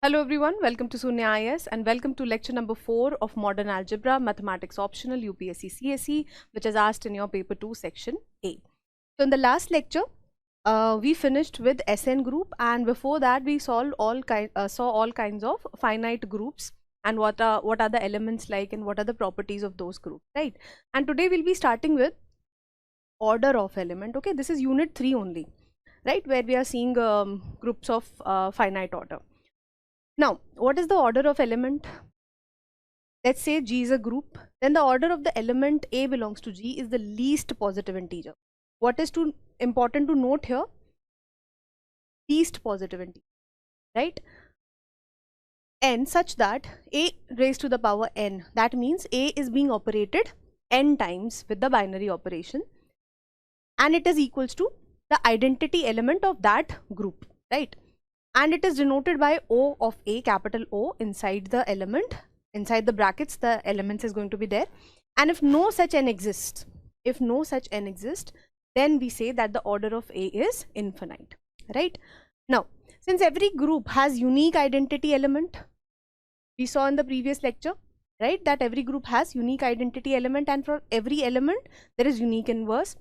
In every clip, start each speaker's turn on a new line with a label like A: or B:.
A: Hello everyone, welcome to Sunya IS and welcome to lecture number 4 of Modern Algebra Mathematics Optional UPSC CSE, which is asked in your paper 2 section A. So in the last lecture, we finished with SN group, and before that we saw all kinds of finite groups and what are the elements like and what are the properties of those groups, right? And today we'll be starting with order of element. Okay, this is unit 3 only, right, where we are seeing groups of finite order. Now, what is the order of element? Let's say G is a group, then the order of the element A belongs to G is the least positive integer. What is important to note here? Least positive integer, right? N such that A raised to the power n, that means A is being operated n times with the binary operation, and it is equals to the identity element of that group, right? And it is denoted by O of A, capital O, inside the element, inside the brackets the elements is going to be there. And if no such n exists, then we say that the order of A is infinite, right? Now, since every group has unique identity element, we saw in the previous lecture, right, that every group has unique identity element, and for every element there is unique inverse.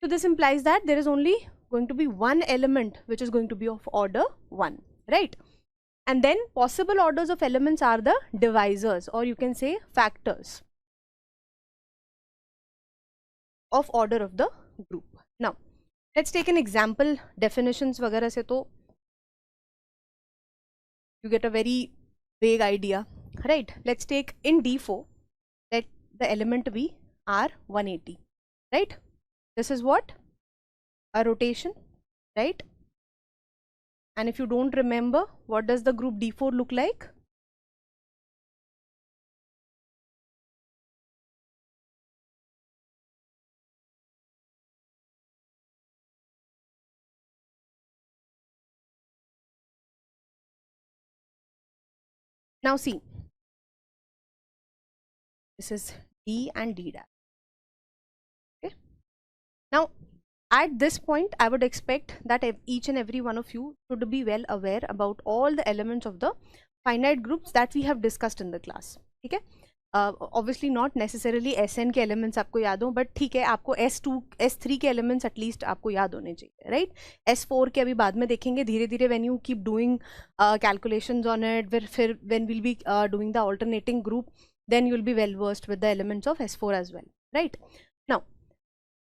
A: So this implies that there is only going to be one element which is going to be of order 1, right? And then possible orders of elements are the divisors, or you can say factors of order of the group. Now let's take an example. Definitions वगैरह से तो you get a very vague idea, right? Let's take in D4, let the element be R180, right? This is what? A rotation, right? And if you don't remember, what does the group D4 look like? Now see, this is D and D dash. Okay. Now at this point, I would expect that each and every one of you should be well aware about all the elements of the finite groups that we have discussed in the class. Okay. Obviously not necessarily SN के elements आपको याद हो, but ठीक है, आपको S2, S3 के elements at least आपको याद होने चाहिए, right? S4 के अभी बाद में देखेंगे धीरे धीरे, when you keep doing calculations on it, फिर when we'll be doing the alternating group, then you'll be well versed with the elements of S4 as well, right? Now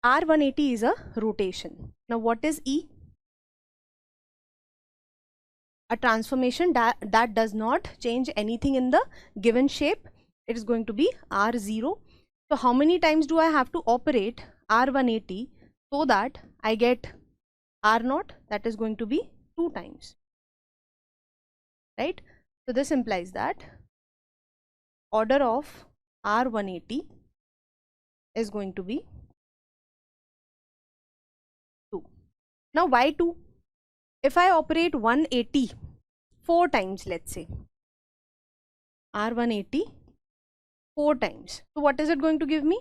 A: R180 is a rotation. Now what is E? A transformation that does not change anything in the given shape. It is going to be R0. So how many times do I have to operate R180 so that I get R0? That is going to be 2 times, right? So this implies that order of R180 is going to be 2. Now why 2? If I operate 180 4 times, let's say R180 4 times, so what is it going to give me?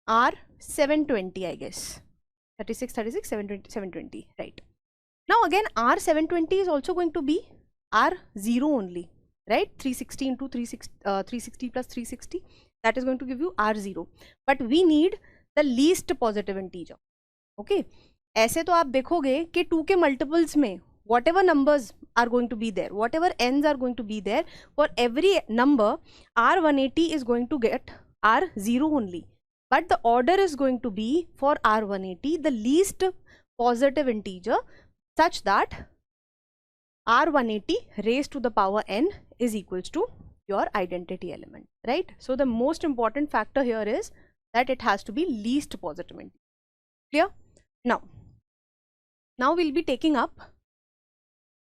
A: R720, I guess. 36, 36, 720, 720, right? Now again R720 is also going to be R0 only, right? 360 into 360 plus 360, that is going to give you R0. But we need the least positive integer. Okay, ऐसे तो आप देखोगे कि 2 के multiples में whatever numbers are going to be there, whatever n's are going to be there, for every number R180 is going to get R0 only, but the order is going to be for R180 the least positive integer such that R180 raised to the power n is equals to your identity element, right? So the most important factor here is that it has to be least positive integer. Clear? Now we'll be taking up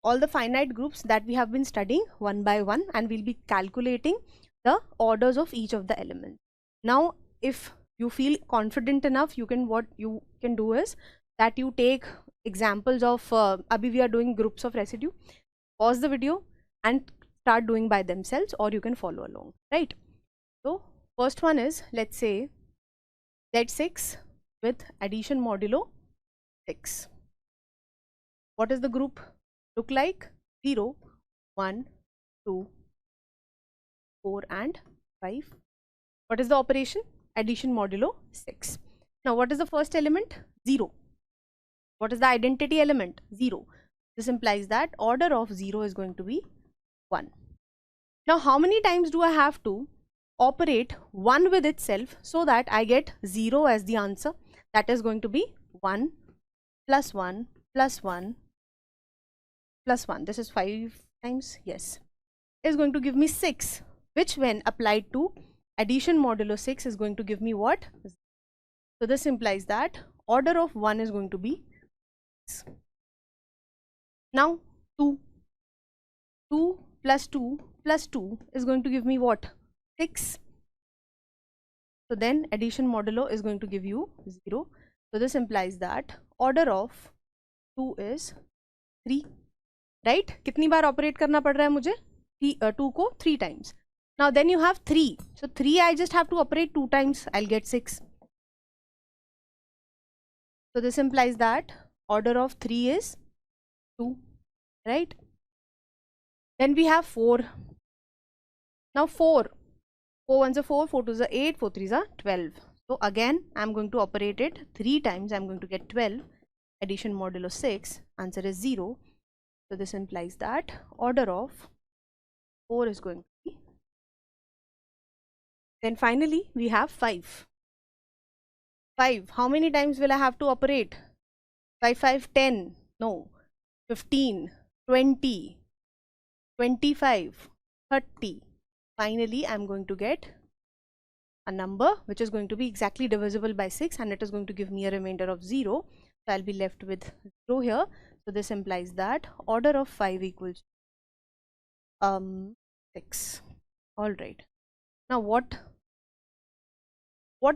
A: all the finite groups that we have been studying one by one, and we'll be calculating the orders of each of the elements. Now if you feel confident enough, what you can do is that you take examples of abhi we are doing groups of residue, pause the video and start doing by themselves, or you can follow along, right? So first one is, let's say Z6 with addition modulo 6. What is the group look like? 0, 1, 2, 4 and 5. What is the operation? Addition modulo 6. Now what is the first element? 0. What is the identity element? 0. This implies that order of 0 is going to be 1. Now how many times do I have to operate 1 with itself so that I get 0 as the answer? That is going to be 1 plus 1 plus 1 plus 1. This is 5 times, yes, is going to give me 6, which when applied to addition modulo 6 is going to give me what? So this implies that order of 1 is going to be 6. Now 2 plus 2 plus 2 is going to give me what? 6. So then addition modulo is going to give you 0. So this implies that order of 2 is 3. Right? कितनी बार operate करना पड़ रहा है मुझे? 2 को 3 times. Now then you have 3. So 3 I just have to operate 2 times. I'll get 6. So this implies that order of 3 is 2. Right? Then we have 4. Now 4 ones are 4, 4 twos are 8, 4 threes are 12. So again I'm going to operate it 3 times. I'm going to get 12. Addition modulo 6. Answer is 0. So this implies that order of 4 is going to be. Then finally we have 5. 5. How many times will I have to operate? 5, 5, 10. No. 15, 20, 25, 30. Finally, I'm going to get a number which is going to be exactly divisible by 6 and it is going to give me a remainder of 0. So I'll be left with 0 here. So this implies that order of 5 equals 6. Alright. Now what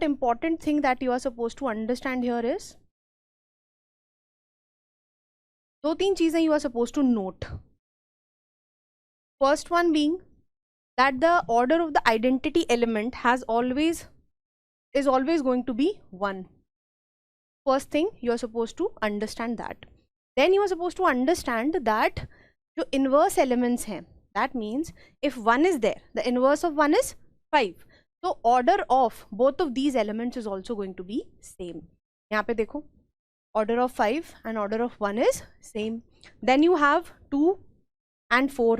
A: important thing that you are supposed to understand here is, दो तीन चीजें you are supposed to note. First one being that the order of the identity element is always going to be 1. First thing you are supposed to understand that. Then you are supposed to understand that जो inverse elements हैं, that means if 1 is there, the inverse of 1 is 5. So order of both of these elements is also going to be same. यहाँ पे देखो, order of 5 and order of 1 is same. Then you have 2 and 4.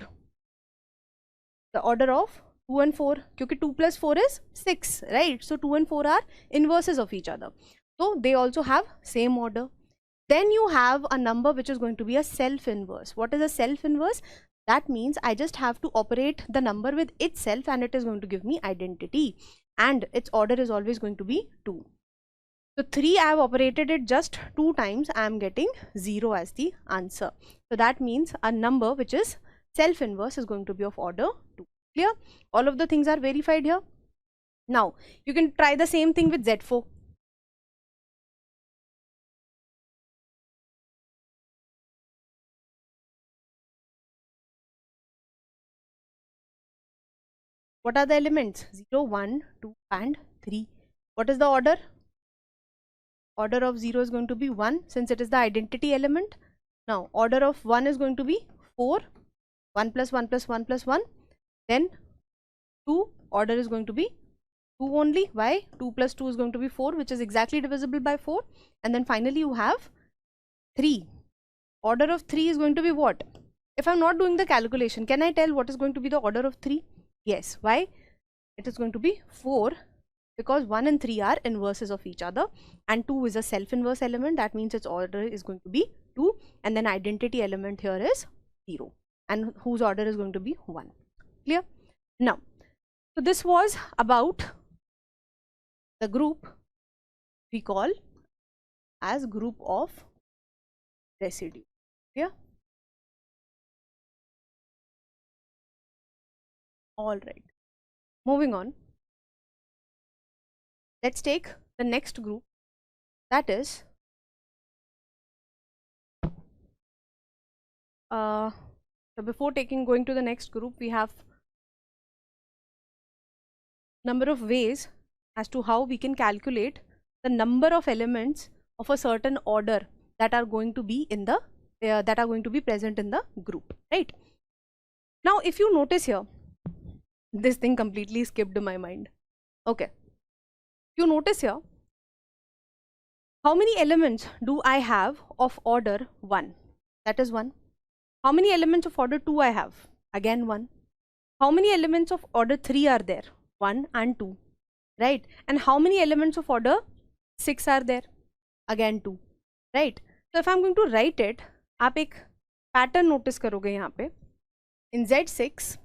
A: The order of 2 and 4, क्योंकि 2 plus 4 is 6, right? So 2 and 4 are inverses of each other. So they also have same order. Then you have a number which is going to be a self-inverse. What is a self-inverse? That means I just have to operate the number with itself and it is going to give me identity. And its order is always going to be 2. So 3, I have operated it just 2 times. I am getting 0 as the answer. So that means a number which is self-inverse is going to be of order 2. Clear? All of the things are verified here. Now, you can try the same thing with Z4. What are the elements? 0, 1, 2 and 3. What is the order? Order of 0 is going to be 1 since it is the identity element. Now, order of 1 is going to be 4. 1 plus 1 plus 1 plus 1. Then 2, order is going to be 2 only. Why? 2 plus 2 is going to be 4, which is exactly divisible by 4. And then finally you have 3. Order of 3 is going to be what? If I'm not doing the calculation, can I tell what is going to be the order of 3? Yes. Why? It is going to be 4 because 1 and 3 are inverses of each other and 2 is a self-inverse element. That means its order is going to be 2 and then identity element here is 0 and whose order is going to be 1. Clear? Now, so this was about the group we call as group of residue. Yeah. All right. Moving on. Let's take the next group, that is so before going to the next group, we have number of ways as to how we can calculate the number of elements of a certain order that are going to be in the that are going to be present in the group, right? Now if you notice here, this thing completely skipped my mind. Okay, you notice here, how many elements do I have of order 1? That is 1. How many elements of order 2 I have? Again 1. How many elements of order 3 are there? 1 and 2, right? And how many elements of order 6 are there? Again 2, right? So if I'm going to write it, आप एक pattern notice करोगे यहाँ पे. In Z6,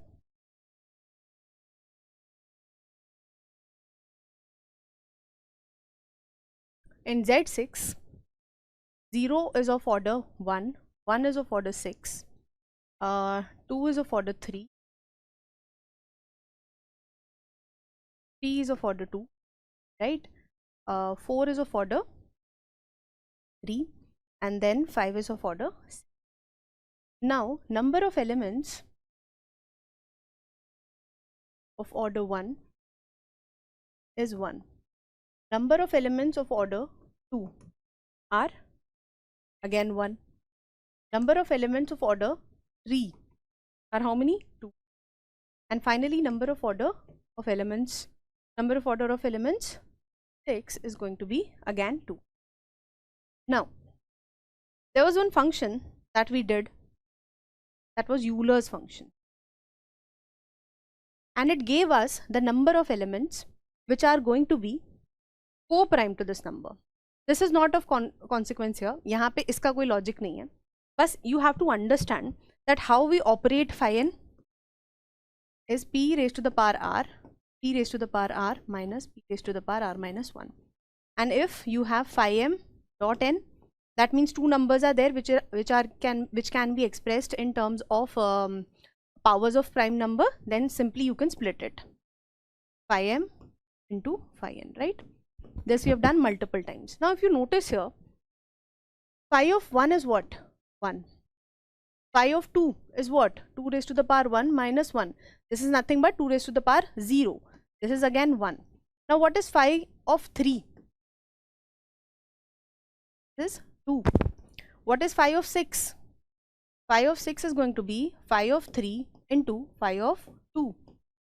A: in Z6, 0 is of order 1, 1 is of order 6, 2 is of order 3, 3 is of order 2, right? 4 is of order 3, and then 5 is of order 6. Now number of elements of order 1 is 1. Number of elements of order 2 are again 1. Number of elements of order 3 are how many? 2. And finally number of order of elements 6 is going to be again 2. Now there was one function that we did, that was Euler's function, and it gave us the number of elements which are going to be co-prime to this number. This is not of consequence here. यहाँ पे इसका कोई logic नहीं है. बस you have to understand that how we operate phi n is p raised to the power r, p raised to the power r minus p raised to the power r minus 1. And if you have phi m dot n, that means two numbers are there which can be expressed in terms of powers of prime number, then simply you can split it, phi m into phi n, right? This we have done multiple times. Now if you notice here, phi of 1 is what? 1. Phi of 2 is what? 2 raised to the power 1 minus 1. This is nothing but 2 raised to the power 0. This is again 1. Now what is phi of 3? This is 2. What is phi of 6? Phi of 6 is going to be phi of 3 into phi of 2,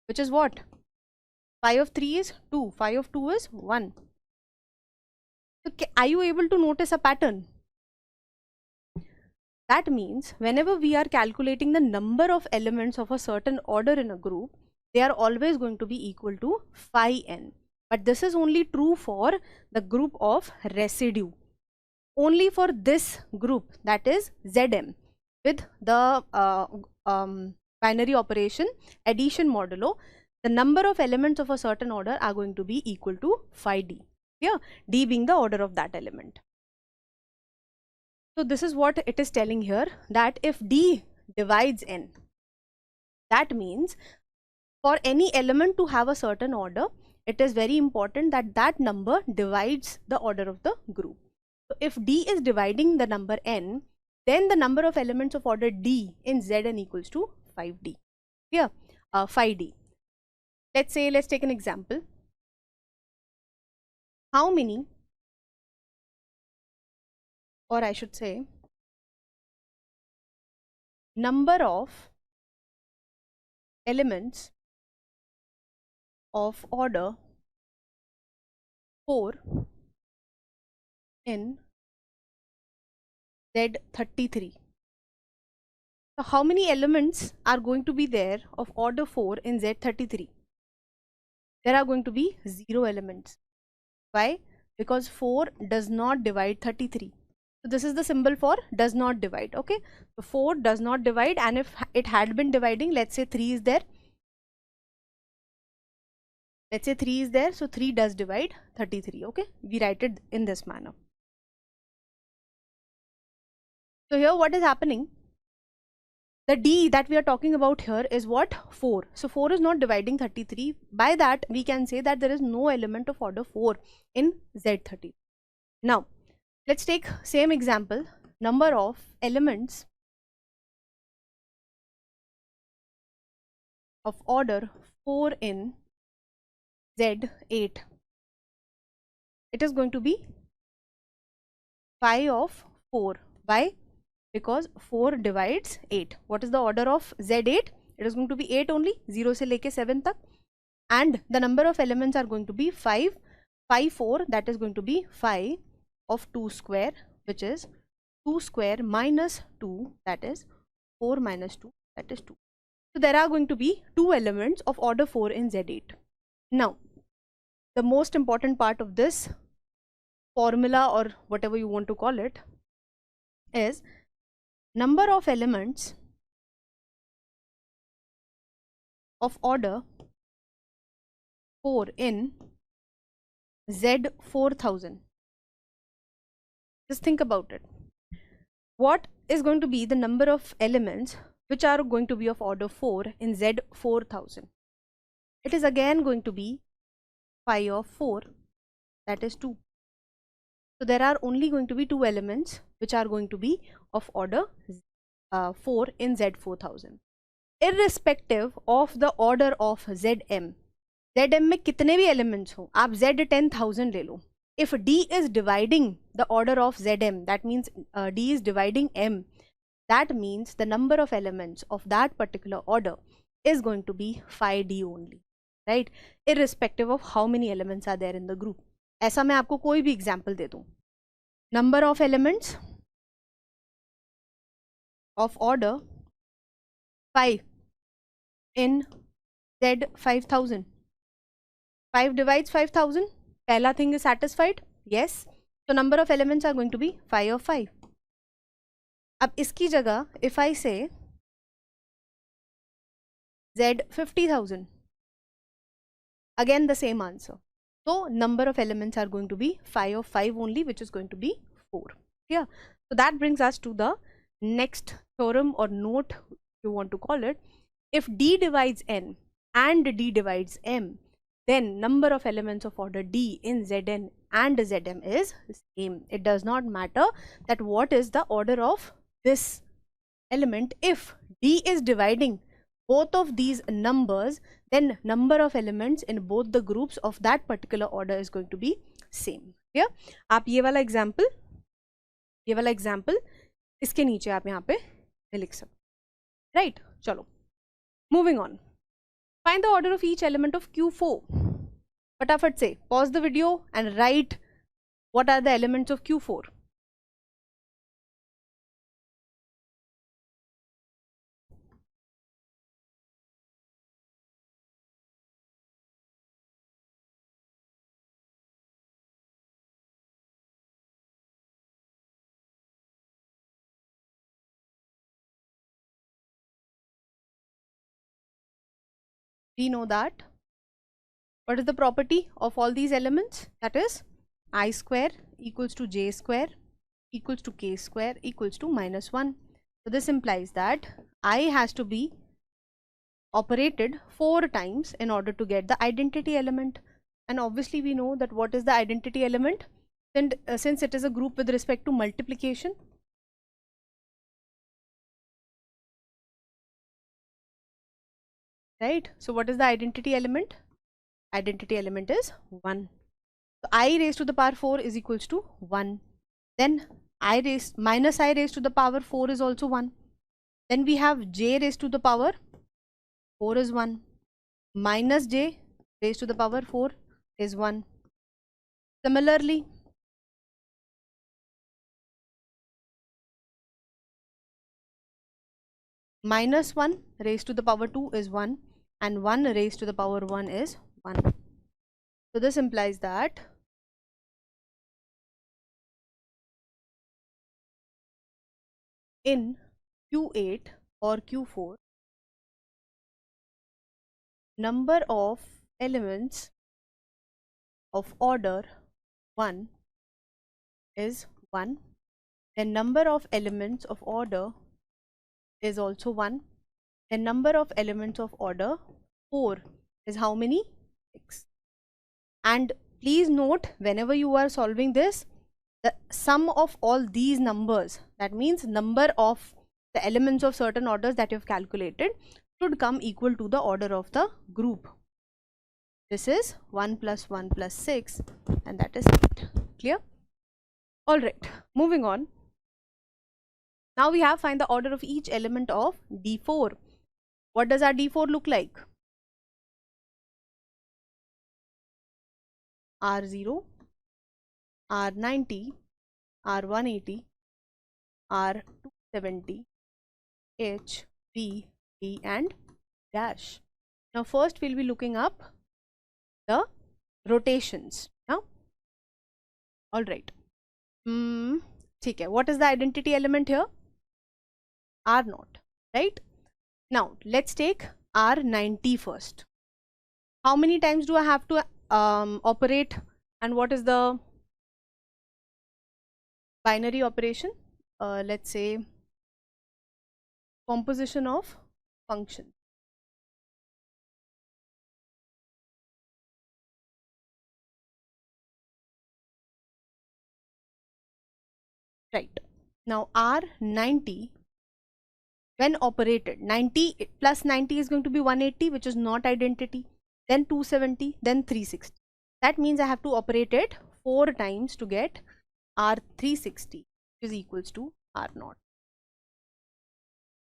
A: which is what? Phi of 3 is 2, phi of 2 is 1. So are you able to notice a pattern? That means whenever we are calculating the number of elements of a certain order in a group, they are always going to be equal to phi n. But this is only true for the group of residue. Only for this group, that is Zm, with the binary operation addition modulo, the number of elements of a certain order are going to be equal to phi d. Yeah, d being the order of that element. So this is what it is telling here, that if d divides n, that means for any element to have a certain order, it is very important that that number divides the order of the group. So if d is dividing the number n, then the number of elements of order d in Zn equals to 5d. Yeah, phi d. Let's take an example. How many, or I should say, number of elements of order 4 in Z33. So how many elements are going to be there of order 4 in Z33? There are going to be 0 elements. Why? Because 4 does not divide 33. So this is the symbol for does not divide. Okay, so 4 does not divide, and if it had been dividing, let's say 3 is there. Let's say 3 is there, so 3 does divide 33. Okay, we write it in this manner. So here what is happening? The d that we are talking about here is what? 4. So 4 is not dividing 33. By that we can say that there is no element of order 4 in Z30. Now let's take same example, number of elements of order 4 in Z8. It is going to be phi of 4. Why? Because 4 divides 8. What is the order of Z8? It It is going to be 8 only, 0 से लेके 7 तक. And the number of elements are going to be 5, 5, 4, that is going to be 5 of 2 square, which is 2 square minus 2, that is 4 minus 2, that is 2. So there are going to be 2 elements of order 4 in Z8. Now, the most important part of this formula, or whatever you want to call it, is number of elements of order 4 in Z4000. Just think about it. What is going to be the number of elements which are going to be of order 4 in Z4000? It is again going to be 5 of 4, that is 2. So there are only going to be 2 elements which are going to be of order 4 in Z4000. Irrespective of the order of Zm. Zm में कितने भी elements हो, आप Z10000 ले लो. If D is dividing the order of Zm, that means D is dividing M. That means the number of elements of that particular order is going to be 5D only, right? Irrespective of how many elements are there in the group. ऐसा मैं आपको कोई भी example दे दूँ. Number of elements of order 5 in Z5000. 5 divides 5000. Pehla thing is satisfied. Yes. So number of elements are going to be 5 of 5. अब इसकी जगह if I say Z50000, again the same answer. So number of elements are going to be 5 of 5 only, which is going to be 4. Yeah. So that brings us to the next theorem or note, if you want to call it. If D divides N and D divides M, then number of elements of order D in Zn and Zm is same. It does not matter that what is the order of this element. If D is dividing both of these numbers, then number of elements in both the groups of that particular order is going to be same. Yeah? आप ये वाला example इसके नीचे आप यहाँ पे लिख सकते. Right? चलो. Moving on. Find the order of each element of Q4. फटाफट से pause the video and write what are the elements of Q4. We know that. What is the property of all these elements? That is I square equals to J square equals to K square equals to -1. So this implies that I has to be operated 4 times in order to get the identity element. And obviously we know that what is the identity element, and since it is a group with respect to multiplication. Right? So what is the identity element? Identity element is 1. So I raised to the power 4 is equals to 1. Then minus I raised to the power 4 is also 1. Then we have J raised to the power 4 is 1. Minus J raised to the power 4 is 1. Similarly, minus 1 raised to the power 2 is 1, and 1 raised to the power 1 is 1. So this implies that in Q8 or Q4, number of elements of order 1 is 1. Then number of elements of order is also 1. Then number of elements of order 4 is how many? 6. And please note, whenever you are solving this, the sum of all these numbers, that means number of the elements of certain orders that you have calculated, should come equal to the order of the group. This is 1 plus 1 plus 6, and that is 8. Clear? Alright, moving on. Now we have find the order of each element of D4. What does our D4 look like? R0, R90, R180, R270, H, B, D and dash. Now first we'll be looking up the rotations. Now, all right. Okay, what is the identity element here? R0, right? Now let's take R90 first. How many times do I have to operate, and what is the binary operation? Let's say composition of function. Right. Now R90, when operated, 90 plus 90 is going to be 180, which is not identity, then 270, then 360. That means I have to operate it 4 times to get R360, which is equals to R0.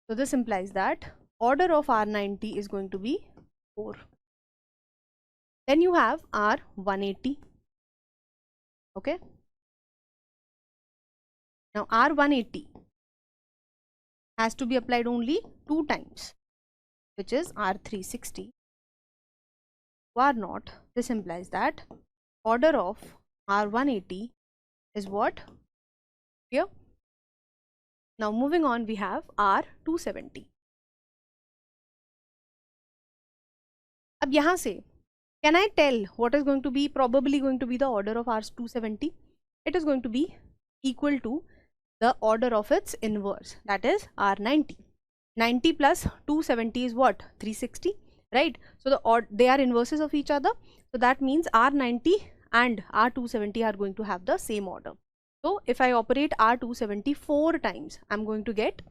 A: So this implies that order of R90 is going to be 4. Then you have R180. Okay. Now R180 has to be applied only 2 times, which is R360. R0. This implies that order of R180 is what? Here. Now moving on, we have R270. अब यहाँ से can I tell what is going to be probably going to be the order of R270? It is going to be equal to the order of its inverse, that is R90. 90 plus 270 is what? 360, right? So they are inverses of each other. So that means R90 and R270 are going to have the same order. So if I operate R270 4 times, I'm going to get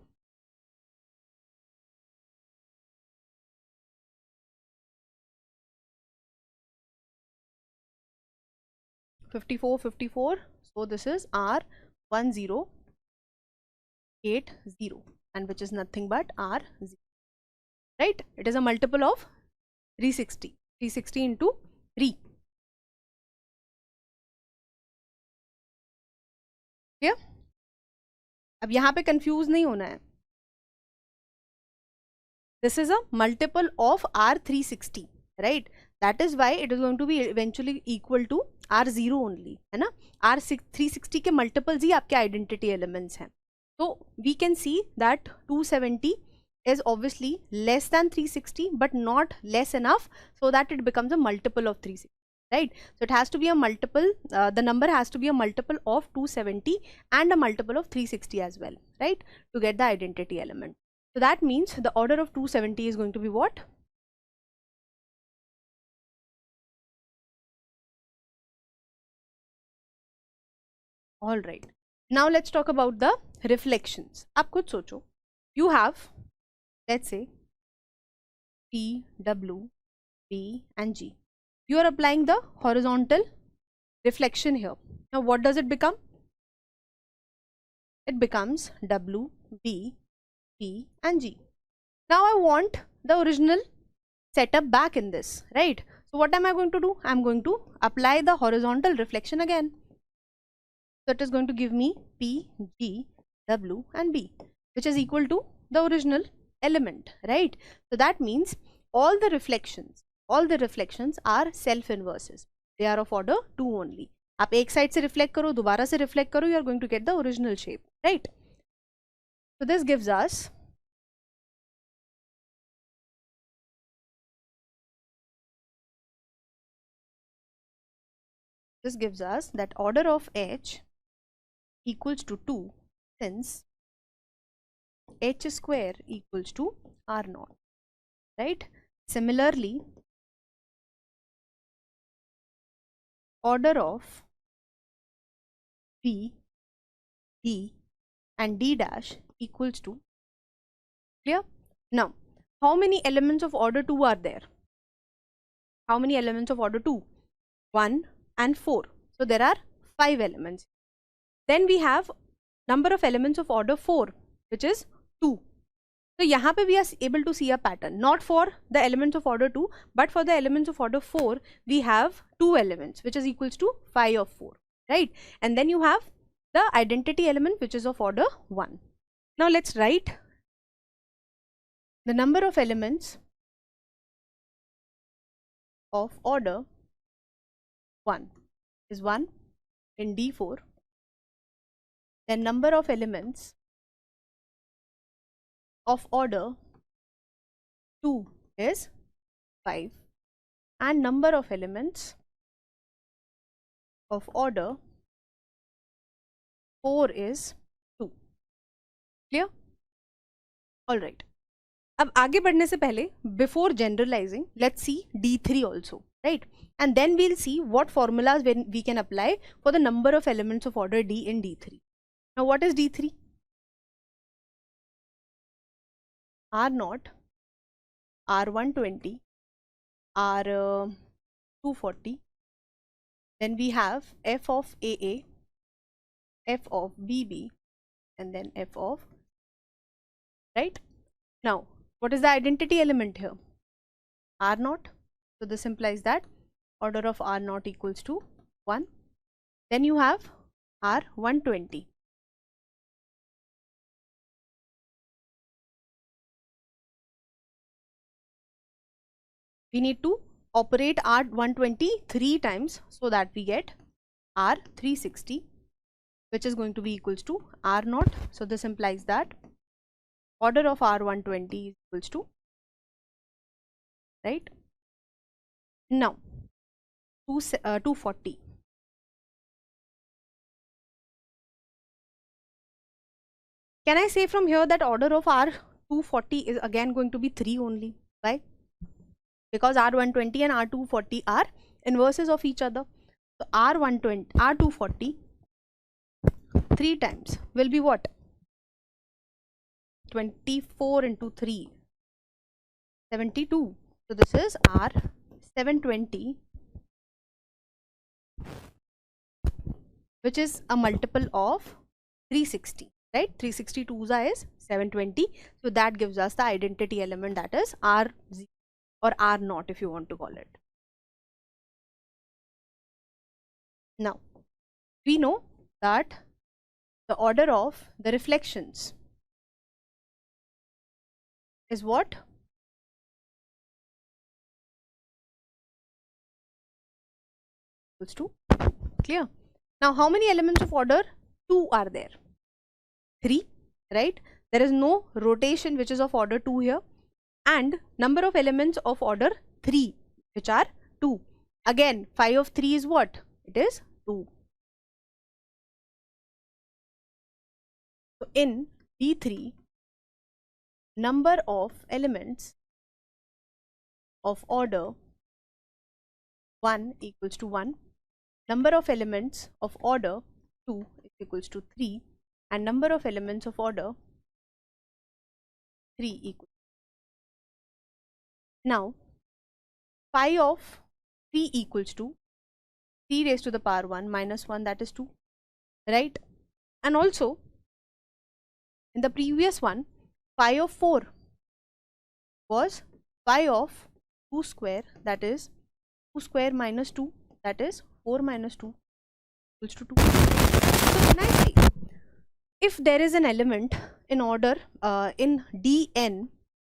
A: $54, $54. So this is R1080, and which is nothing but R0, right? It is a multiple of 360. 360 into 3. Clear? अब यहाँ पे confuse नहीं होना है. This is a multiple of R360, right? That is why it is going to be eventually equal to R0 only, है ना? R360 के multiples ही आपके identity elements हैं. So we can see that 270 is obviously less than 360, but not less enough so that it becomes a multiple of 360, right? So it has to be a multiple, the number has to be a multiple of 270 and a multiple of 360 as well, right? To get the identity element. So that means the order of 270 is going to be what? All right. Now let's talk about the reflections. आप खुद सोचो. You have, let's say, P, W, B and G. You are applying the horizontal reflection here. Now what does it become? It becomes W, B, P and G. Now I want the original setup back in this, right? So what am I going to do? I am going to apply the horizontal reflection again. So it is going to give me P, G, W and B, which is equal to the original element, right? So that means all the reflections are self-inverses. They are of order 2 only. आप एक side से reflect करो, दोबारा से reflect करो, you are going to get the original shape, right? So this gives us that order of H equals to 2, since H square equals to R0, right? Similarly, order of B, D and D dash equals to, clear? Now, how many elements of order 2 are there? How many elements of order 2? 1 and 4. So there are 5 elements. Then we have number of elements of order 4, which is 2. तो यहाँ पे we are able to see a pattern, not for the elements of order 2, but for the elements of order 4, we have 2 elements, which is equals to phi of 4, right? And then you have the identity element, which is of order 1. Now let's write the number of elements of order 1 is 1 in D4. Then number of elements of order 2 is 5, and number of elements of order 4 is 2. Clear? All right. अब आगे बढ़ने से पहले, before generalizing, let's see D3 also, right? And then we'll see what formulas we can apply for the number of elements of order D in D3. Now what is D3? R0, R120, R240, then we have F of AA, F of BB, and then F of, right? Now what is the identity element here? R0. So this implies that order of R0 equals to 1. Then you have R120. We need to operate R120 3 times so that we get R360, which is going to be equals to R0. So this implies that order of R120 is equals to, right? Now 240. Can I say from here that order of R240 is again going to be 3 only? Why? Because R120 and R240 are inverses of each other. So R240 3 times will be what? 24 into 3, 72. So this is R720, which is a multiple of 360, right? 362 is 720. So that gives us the identity element, that is R0 or R0 if you want to call it. Now we know that the order of the reflections is what? Equals to 2. Clear? Now how many elements of order 2 are there? 3, right? There is no rotation which is of order 2 here, and number of elements of order 3, which are 2. Again, phi of 3 is what? It is 2. So in D3, number of elements of order 1 equals to 1, number of elements of order 2 is equals to 3, and number of elements of order 3 equals. Now phi of 3 equals to 3 raised to the power 1 minus 1, that is 2, right? And also in the previous one, phi of 4 was phi of 2 square, that is 2 square minus 2, that is 4 minus 2 equals to 2. So when I say, if there is an element in order in Dn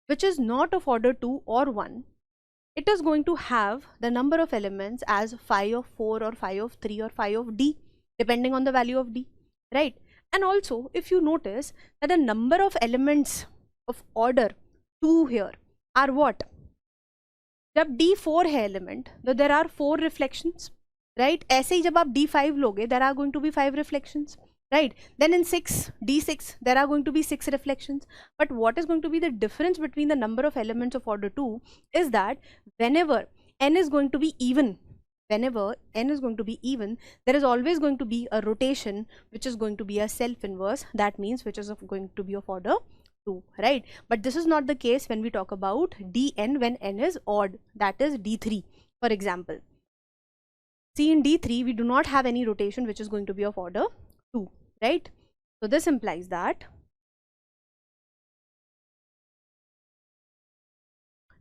A: which is not of order 2 or 1, it is going to have the number of elements as phi of 4 or phi of 3 or phi of D, depending on the value of D, right? And also if you notice that the number of elements of order 2 here are what? जब D4 है element, तो there are 4 reflections, right? ऐसे ही जब आप D5 लोगे, there are going to be 5 reflections, right? Then in D6 there are going to be 6 reflections. But what is going to be the difference between the number of elements of order 2 is that whenever n is going to be even, there is always going to be a rotation which is going to be a self inverse, that means which is going to be of order 2, right? But this is not the case when we talk about Dn when n is odd, that is D3, for example. See, in D3 we do not have any rotation which is going to be of order 2, right? So this implies that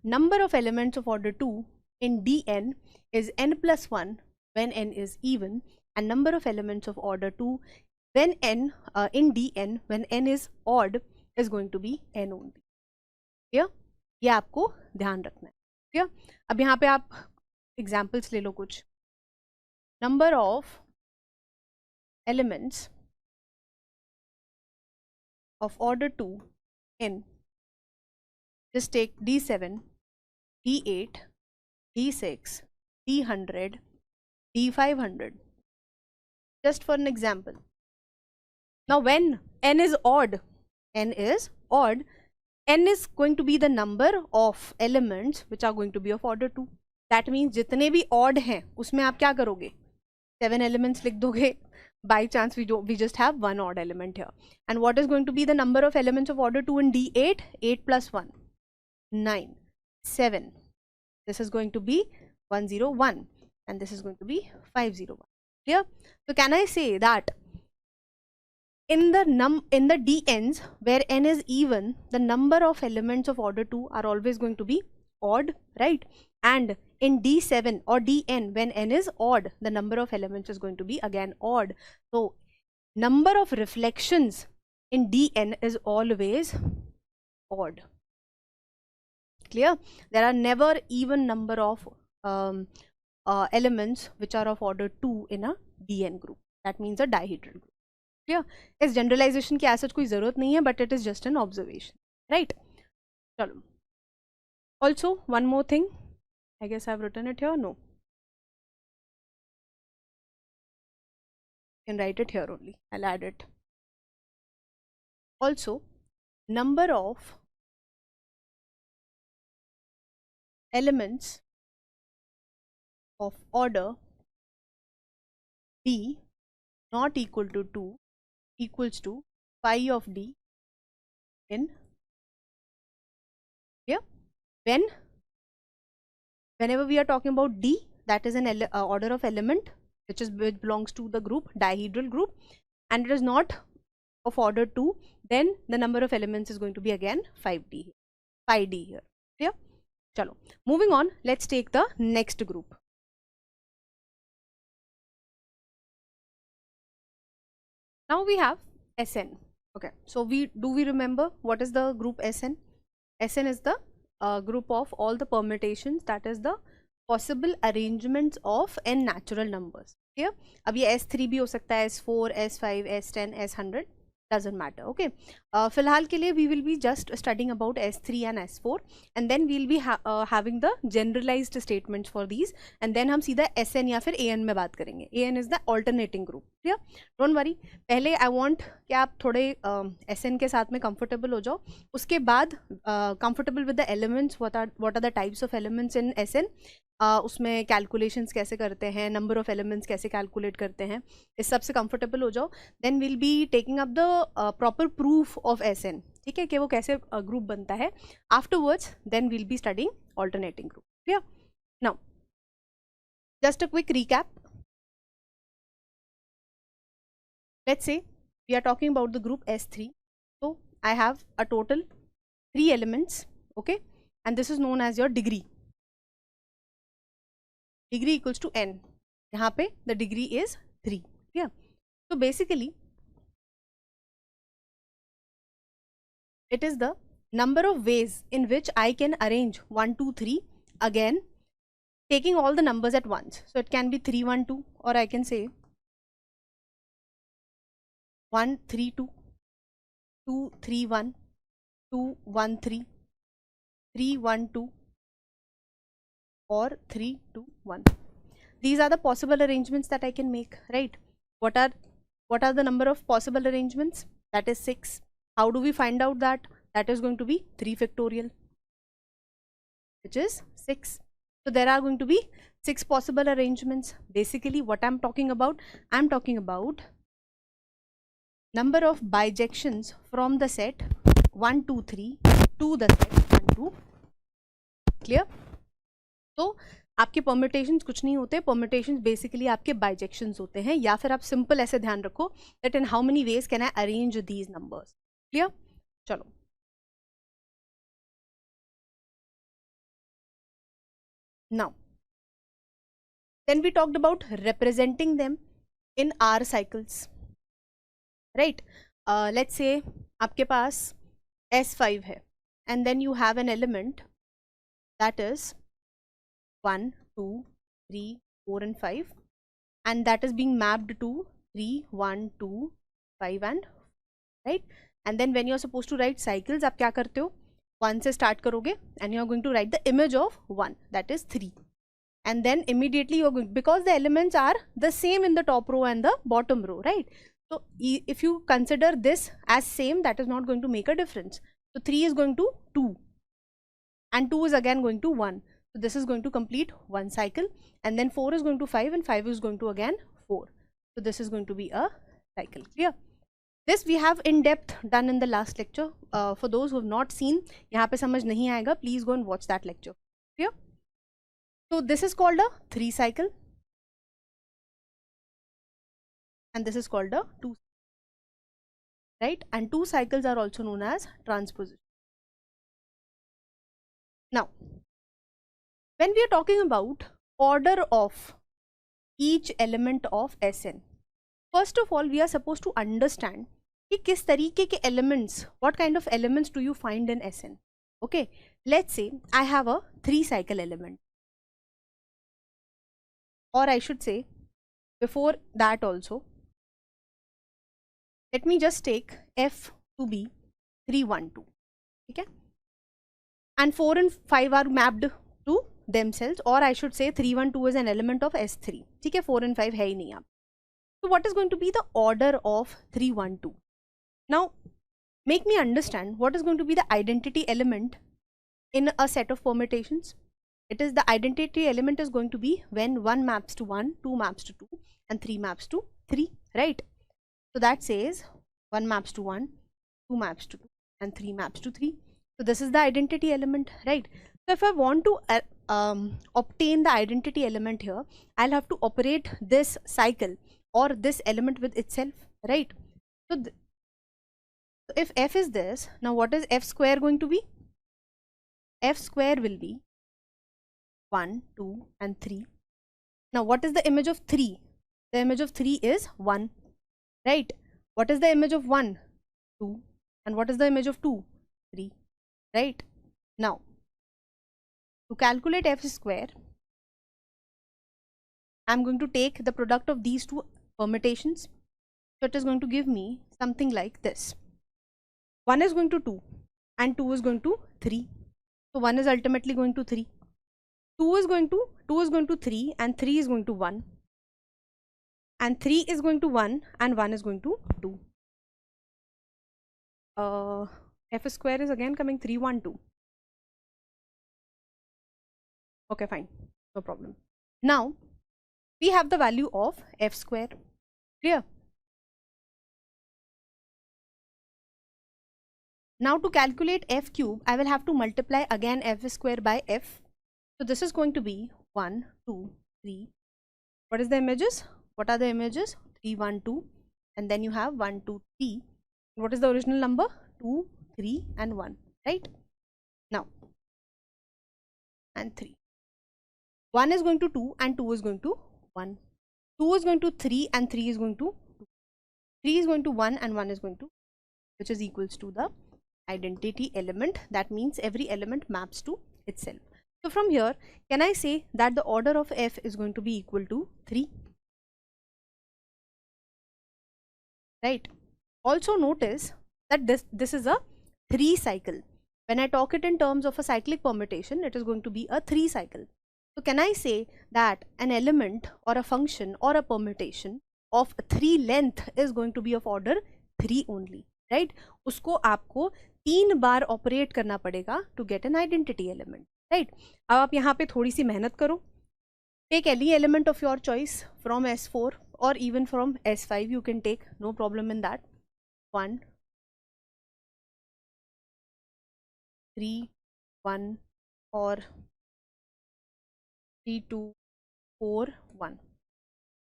A: number of elements of order 2 in Dn is n plus 1 when n is even, and number of elements of order 2 when n in Dn when n is odd is going to be n only. Clear? ये आपको ध्यान रखना है. Clear? अब यहाँ पे आप examples ले लो कुछ. Number of elements of order 2 in, just take D7, D8, D6, D100, D500, just for an example. Now when n is odd, n is going to be the number of elements which are going to be of order 2. That means जितने भी odd हैं उसमें आप क्या करोगे, 7 elements लिख दोगे. By chance we just have one odd element here. And what is going to be the number of elements of order 2 in D8? 8 plus 1, 9, 7. This is going to be 101 and this is going to be 501. Clear? So can I say that in the Dn's where n is even, the number of elements of order 2 are always going to be odd, right? And in D7 or Dn when n is odd, the number of elements is going to be again odd. So number of reflections in Dn is always odd. Clear? There are never even number of elements which are of order 2 in a Dn group. That means a dihedral group. Clear? इस generalization की ऐसा कोई ज़रूरत नहीं है, but it is just an observation, right? चलो. Also, one more thing. I guess I've written it here. No. You can write it here only. I'll add it. Also, number of elements of order D not equal to 2 equals to phi of D in, yeah, whenever we are talking about D, that is an order of element which belongs to the group dihedral group, and it is not of order 2, then the number of elements is going to be again 5D, phi D here. Clear? Chalo. Moving on, let's take the next group. Now we have Sn. Okay, so we remember what is the group Sn? Sn is the group of all the permutations, that is the possible arrangements of n natural numbers. Clear? अब ये S3 भी हो सकता है, S4, S5, S10, S100, doesn't matter. Okay, फिलहाल के लिए we will be just studying about S3 and S4, and then we'll be having the generalized statements for these, and then हम सीधा Sn या फिर An में बात करेंगे. An is the alternating group. Clear? Don't worry. पहले I want कि आप थोड़े Sn के साथ में comfortable हो जाओ. उसके बाद comfortable with the elements. What are the types of elements in Sn? उसमें कैलकुलेशंस कैसे करते हैं, नंबर ऑफ एलिमेंट्स कैसे कैलकुलेट करते हैं, इस सब से कंफर्टेबल हो जाओ. Then will be taking up the proper proof of Sn. ठीक है, कि वो कैसे ग्रुप बनता है. Afterwards then will be studying alternating group. Clear? Now just a quick recap. Let's say we are talking about the group S3. so I have a total 3 elements, okay, and this is known as your degree. Degree equals to n. यहाँ पे the degree is 3. Yeah. So basically it is the number of ways in which I can arrange 1, 2, 3 again taking all the numbers at once. So it can be 3, 1, 2, or I can say 1, 3, 2, 2, 3, 1, 2, 1, 3, 3, 1, 2, or 3, 2, 1. These are the possible arrangements that I can make, right? What are the number of possible arrangements? That is 6. How do we find out that? That is going to be 3 factorial, which is 6. So there are going to be 6 possible arrangements. Basically what I'm talking about number of bijections from the set 1, 2, 3 to the set 1, 2. Clear? तो आपके permutations कुछ नहीं होते. Permutations basically आपके बाइजेक्शंस होते हैं, या फिर आप सिंपल ऐसे ध्यान रखो that in how many ways can I arrange these numbers. Clear? चलो Now, then we talked about representing them in R cycles, right? Let's say आपके पास S5 है, and then you have an element that is 1, 2, 3, 4 and 5, and that is being mapped to 3, 1, 2, 5 and right. And then when you are supposed to write cycles, आप क्या करते हो? 1 से start करोगे and you are going to write the image of 1, that is 3. And then immediately you are going, because the elements are the same in the top row and the bottom row, right? So if you consider this as same, that is not going to make a difference. So 3 is going to 2 and 2 is again going to 1. So this is going to complete one cycle, and then 4 is going to 5 and 5 is going to again 4. So this is going to be a cycle. Clear? This we have in depth done in the last lecture. For those who have not seen, यहाँ पे समझ नहीं आएगा, please go and watch that lecture. Clear? So this is called a 3 cycle, and this is called a 2, right? And 2 cycles are also known as transposition. Now, when we are talking about order of each element of Sn, first of all we are supposed to understand कि किस तरीके के elements, what kind of elements do you find in Sn. Okay, let's say I have a 3 cycle element, or I should say before that also, let me just take F to be 3, 1, 2. Okay, and 4 and 5 are mapped to themselves, or I should say 3, 1, 2 is an element of S3. ठीक है, 4 and 5 है ही नहीं आप. So what is going to be the order of 3, 1, 2? Now make me understand what is going to be the identity element in a set of permutations. It is the identity element is going to be when 1 maps to 1, 2 maps to 2 and 3 maps to 3, right? So that says 1 maps to 1, 2 maps to 2 and 3 maps to 3. So this is the identity element, right? So if I want to obtain the identity element here, I'll have to operate this cycle or this element with itself, right? So if f is this, now what is f square going to be? F square will be 1, 2 and 3. Now what is the image of 3? The image of 3 is 1, right? What is the image of 1? 2. And what is the image of 2? 3, right? Now to calculate f square, I'm going to take the product of these two permutations. So it is going to give me something like this. 1 is going to 2 and 2 is going to 3. So 1 is ultimately going to 3. 2 is going to 3 and 3 is going to 1. And 3 is going to 1 and 1 is going to 2. F square is again coming 3, 1, 2. Okay, fine, no problem. Now we have the value of f square. Clear? Now to calculate f cube, I will have to multiply again f square by f. So this is going to be 1, 2, 3. What is the images? What are the images? 3, 1, 2, and then you have 1, 2, 3. What is the original number? 2, 3 and 1, right? Now and 3. 1 is going to 2 and 2 is going to 1. 2 is going to 3 and 3 is going to 2. 3 is going to 1 and 1 is going to, which is equals to the identity element. That means every element maps to itself. So from here, can I say that the order of f is going to be equal to 3? Right? Also notice that this is a 3 cycle. When I talk it in terms of a cyclic permutation, it is going to be a 3 cycle. So can I say that an element or a function or a permutation of 3 length is going to be of order 3 only, right? उसको आपको 3 बार operate करना पड़ेगा to get an identity element, right? अब आप यहाँ पे थोड़ी सी मेहनत करो. Take any element of your choice from S4 or even from S5, you can take, no problem in that. 1, 3, 1 or 3, 2, 4, 1.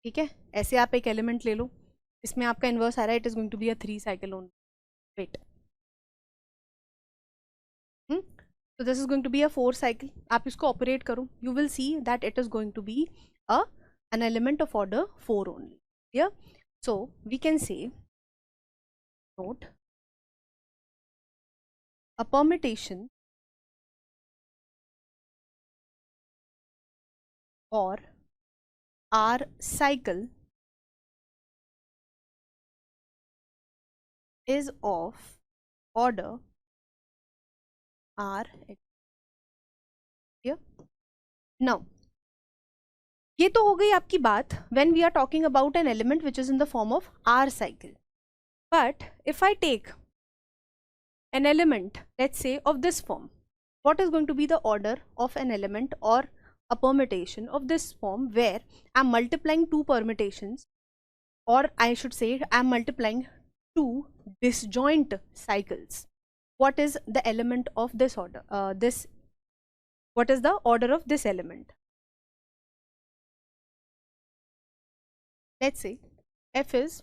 A: ठीक है, ऐसे आप एक एलिमेंट ले लो, इसमें आपका इन्वर्स आ रहा है, it is going to be a 3 cycle only. Wait. So this is going to be a 4 cycle. आप इसको operate करो, you will see that it is going to be an element of order 4 only. Yeah. So we can say, note, a permutation or R cycle is of order R. Yeah. Now ये तो हो गई आपकी बात when we are talking about an element which is in the form of R cycle. But if I take an element, let's say, of this form, what is going to be the order of an element or a permutation of this form where I'm multiplying two permutations, or I should say I'm multiplying two disjoint cycles? What is the element of this order? What is the order of this element? Let's say f is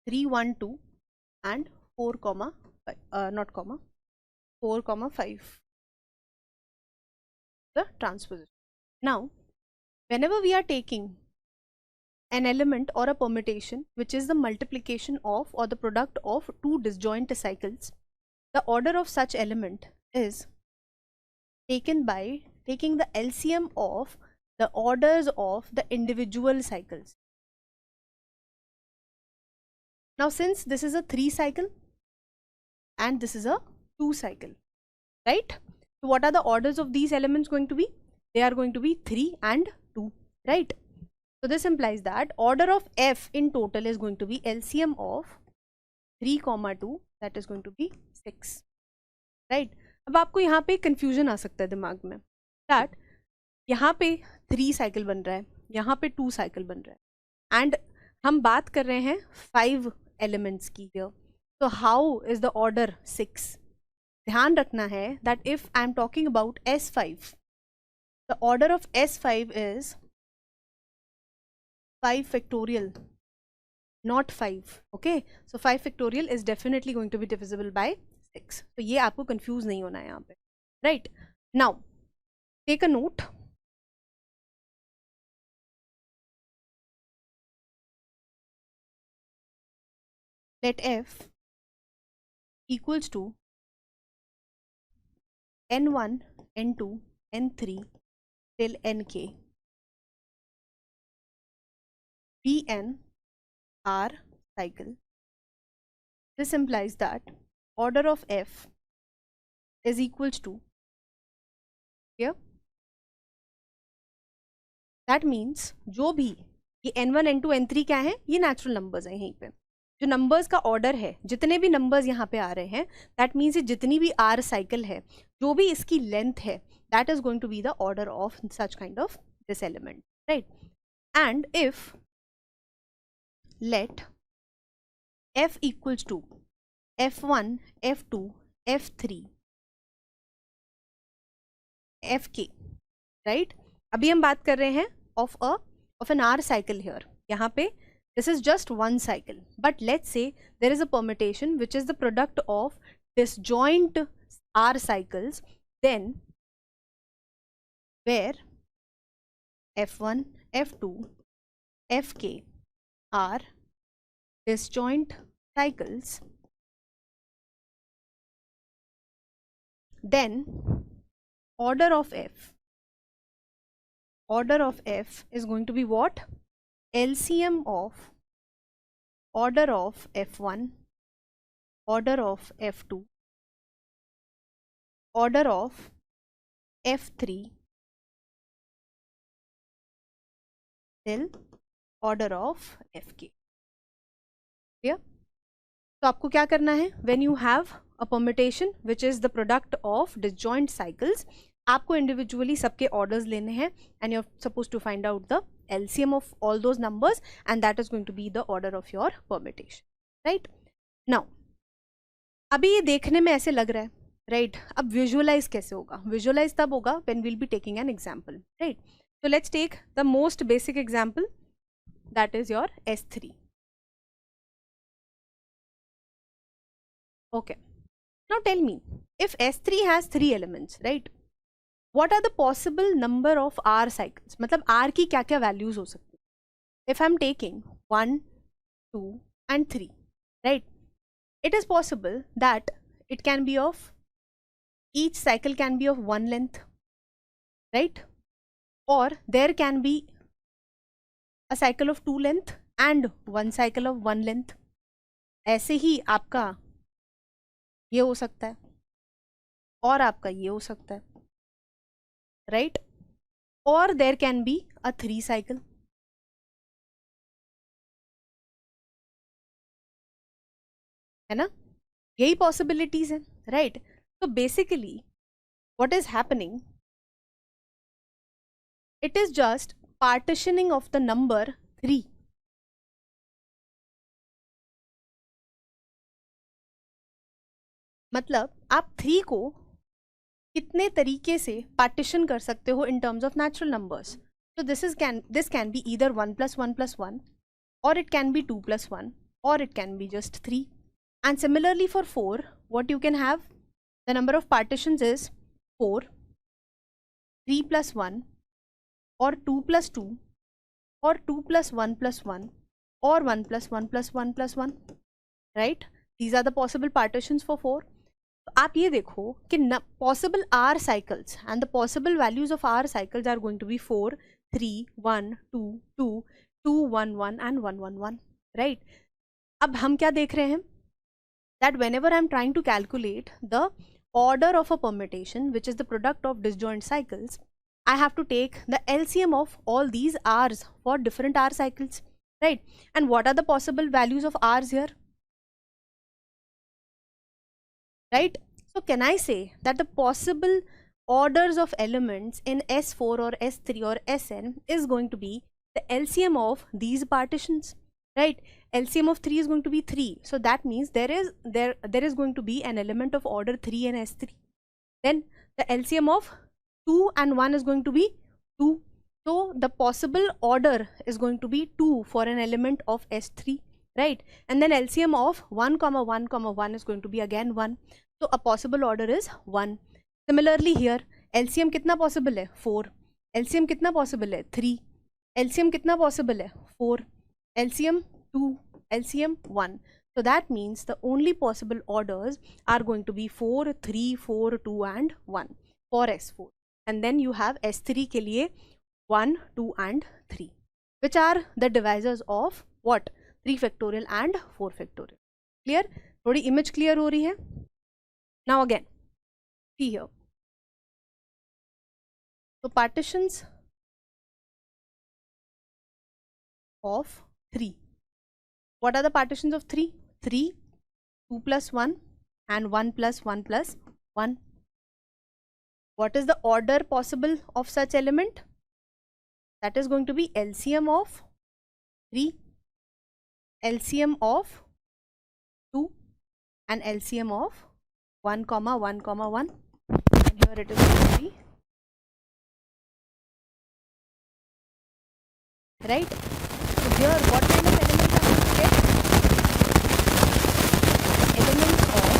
A: 3, 1, 2 and 4, 4, 5, the transposition. Now, whenever we are taking an element or a permutation which is the multiplication of or the product of two disjoint cycles, the order of such element is taken by taking the LCM of the orders of the individual cycles. Now, since this is a 3 cycle and this is a 2 cycle, right? So what are the orders of these elements going to be? They are going to be 3 and 2, right? So this implies that order of f in total is going to be LCM of 3, 2, that is going to be 6, right? अब आपको यहाँ पे confusion आ सकता है दिमाग में that यहाँ पे 3 cycle बन रहा है, यहाँ पे 2 cycle बन रहा है, and हम बात कर रहे हैं 5 elements की here. So how is the order 6? ध्यान रखना है that if I am talking about S5, the order of S5 is 5 factorial, not 5. Okay, so 5 factorial is definitely going to be divisible by 6. So ये आपको confuse नहीं होना है यहाँ पे, right? Now take a note. Let f equals to n1, n2, n3 till nk be an R cycle. This implies that order of f is equals to, here, that means जो भी ये n1, n2, n3 क्या है, ये natural numbers हैं. यहीं पे जो नंबर्स का ऑर्डर है, जितने भी नंबर्स यहाँ पे आ रहे हैं, दैट मीन्स ये जितनी भी आर साइकिल है, जो भी इसकी लेंथ है, that is going to be the order of such kind of this element, right? And if let f equals to f1, f2, f3, fk, right? अभी हम बात कर रहे हैं of an R cycle here. यहाँ पे this is just one cycle, but let's say there is a permutation which is the product of disjoint R cycles, then where f1, f2, fk are disjoint cycles, then order of f is going to be what? LCM of order of f1, order of f2, order of f3 till order of fk. Clear? तो आपको क्या करना है? When you have a permutation which is the product of disjoint cycles, आपको individually सबके orders लेने हैं and you're supposed to find out the LCM of all those numbers and that is going to be the order of your permutation, right? Now अभी ये देखने में ऐसे लग रहा है, right? अब visualize कैसे होगा? Visualize तब होगा when we'll be taking an example, right? So let's take the most basic example, that is your S3. Okay, now tell me, if S3 has 3 elements, right? What are the possible number of R cycles? मतलब R की क्या क्या values हो सकती है? If I'm taking 1, 2 and 3, right? It is possible that it can be of, each cycle can be of one length, right? Or there can be a cycle of 2 length and one cycle of 1 length. ऐसे ही आपका ये हो सकता है और आपका ये हो सकता है, right? Or there can be a 3 cycle. है ना, यही possibilities हैं, right? So basically what is happening, it is just partitioning of the number 3. मतलब आप 3 को कितने तरीके से पार्टीशन कर सकते हो in terms of natural numbers. So this can be either 1 plus 1 plus 1, or it can be 2 plus 1, or it can be just 3. And similarly for 4, what you can have, the number of partitions is 4, 3 plus 1, or 2 plus 2, or 2 plus 1 plus 1, or 1 plus 1 plus 1 plus 1, right? These are the possible partitions for 4. तो आप ये देखो कि possible R cycles and the possible values of R cycles are going to be 4, 3, 1, 2, 2, 2, 1, 1 and 1, 1, 1, right? अब हम क्या देख रहे हैं, that whenever I am trying to calculate the order of a permutation, which is the product of disjoint cycles, I have to take the LCM of all these R's for different R cycles, right? And what are the possible values of R's here? Right? So can I say that the possible orders of elements in S4 or S3 or Sn is going to be the LCM of these partitions, right? LCM of 3 is going to be 3. So that means there is going to be an element of order 3 in S3. Then the LCM of 2 and 1 is going to be 2. So the possible order is going to be 2 for an element of S3. Right? And then LCM of 1 comma 1 comma 1 is going to be again 1. So a possible order is 1. Similarly here, LCM कितना possible है? 4. LCM कितना possible है? 3. LCM कितना possible है? 4. LCM 2. LCM 1. So that means the only possible orders are going to be 4, 3, 4, 2 and 1 for S4. And then you have S3 के लिए 1, 2 and 3, which are the divisors of what? 3 factorial and 4 factorial. Clear? थोड़ी image clear हो रही है? Now again, see here. So partitions of 3. What are the partitions of 3? 3, 2 plus 1 and 1 plus 1 plus 1. What is the order possible of such element? That is going to be LCM of 3, LCM of 2 and LCM of 1 comma 1 comma 1, and here it is going to be, right? So here what kind of elements are going to get? Elements of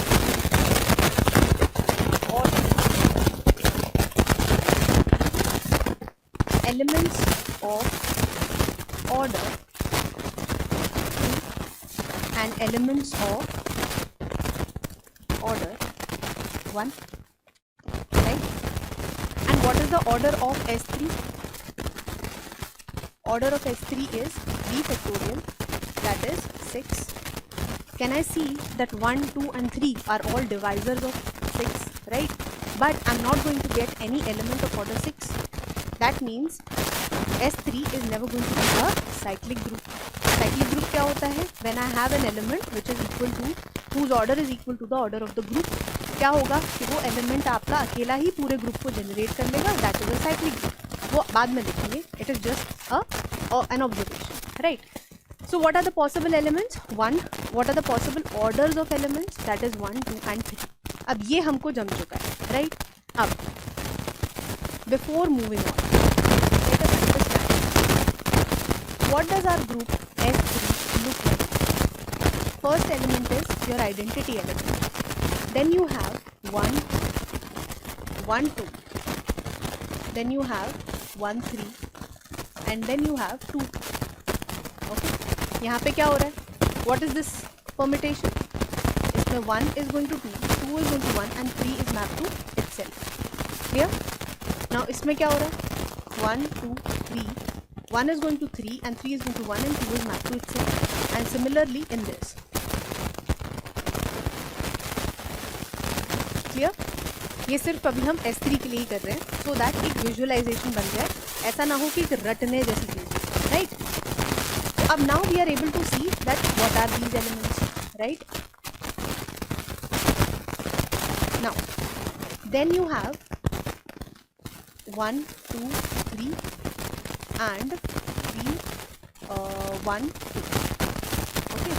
A: order, elements of order and elements of order 1, right? And what is the order of S3? Order of S3 is 3 factorial, that is 6. Can I see that 1, 2 and 3 are all divisors of 6, right? But I'm not going to get any element of order 6. That means S3 is never going to be a cyclic group. Cyclic group क्या होता है? When I have an element which is equal to, whose order is equal to the order of the group, क्या होगा कि वो element आपका अकेला ही पूरे ग्रुप को जनरेट कर लेगा, that is a cyclic group. वो बाद में लिखेंगे, it is just an observation, right? So what are the possible elements? 1. What are the possible orders of elements? That is 1, 2 and 3. अब ये हमको जम चुका है, right? अब before moving on, let us understand what does our group S3 look like. First element is your identity element. Then you have 1 1 2, then you have 1 3, and then you have 2. Okay, यहाँ पे क्या हो रहा है? What is this permutation? इसमें 1 is going to 2, 2 is going to 1, and 3 is mapped to itself. Clear? Now इसमें क्या हो रहा है? 1 2 3, 1 is going to 3 and 3 is going to 1 and 2 is mapped to itself. And similarly in this. Clear? ये सिर्फ अभी हम S3 के लिए ही कर रहे हैं, so that एक विजुअलाइजेशन बन जाए, ऐसा ना हो कि एक रटने जैसी चीज, राइट? अब now we are able to see that what are these elements, right? Now then you have 1 2 3 and 3 1 2. Okay,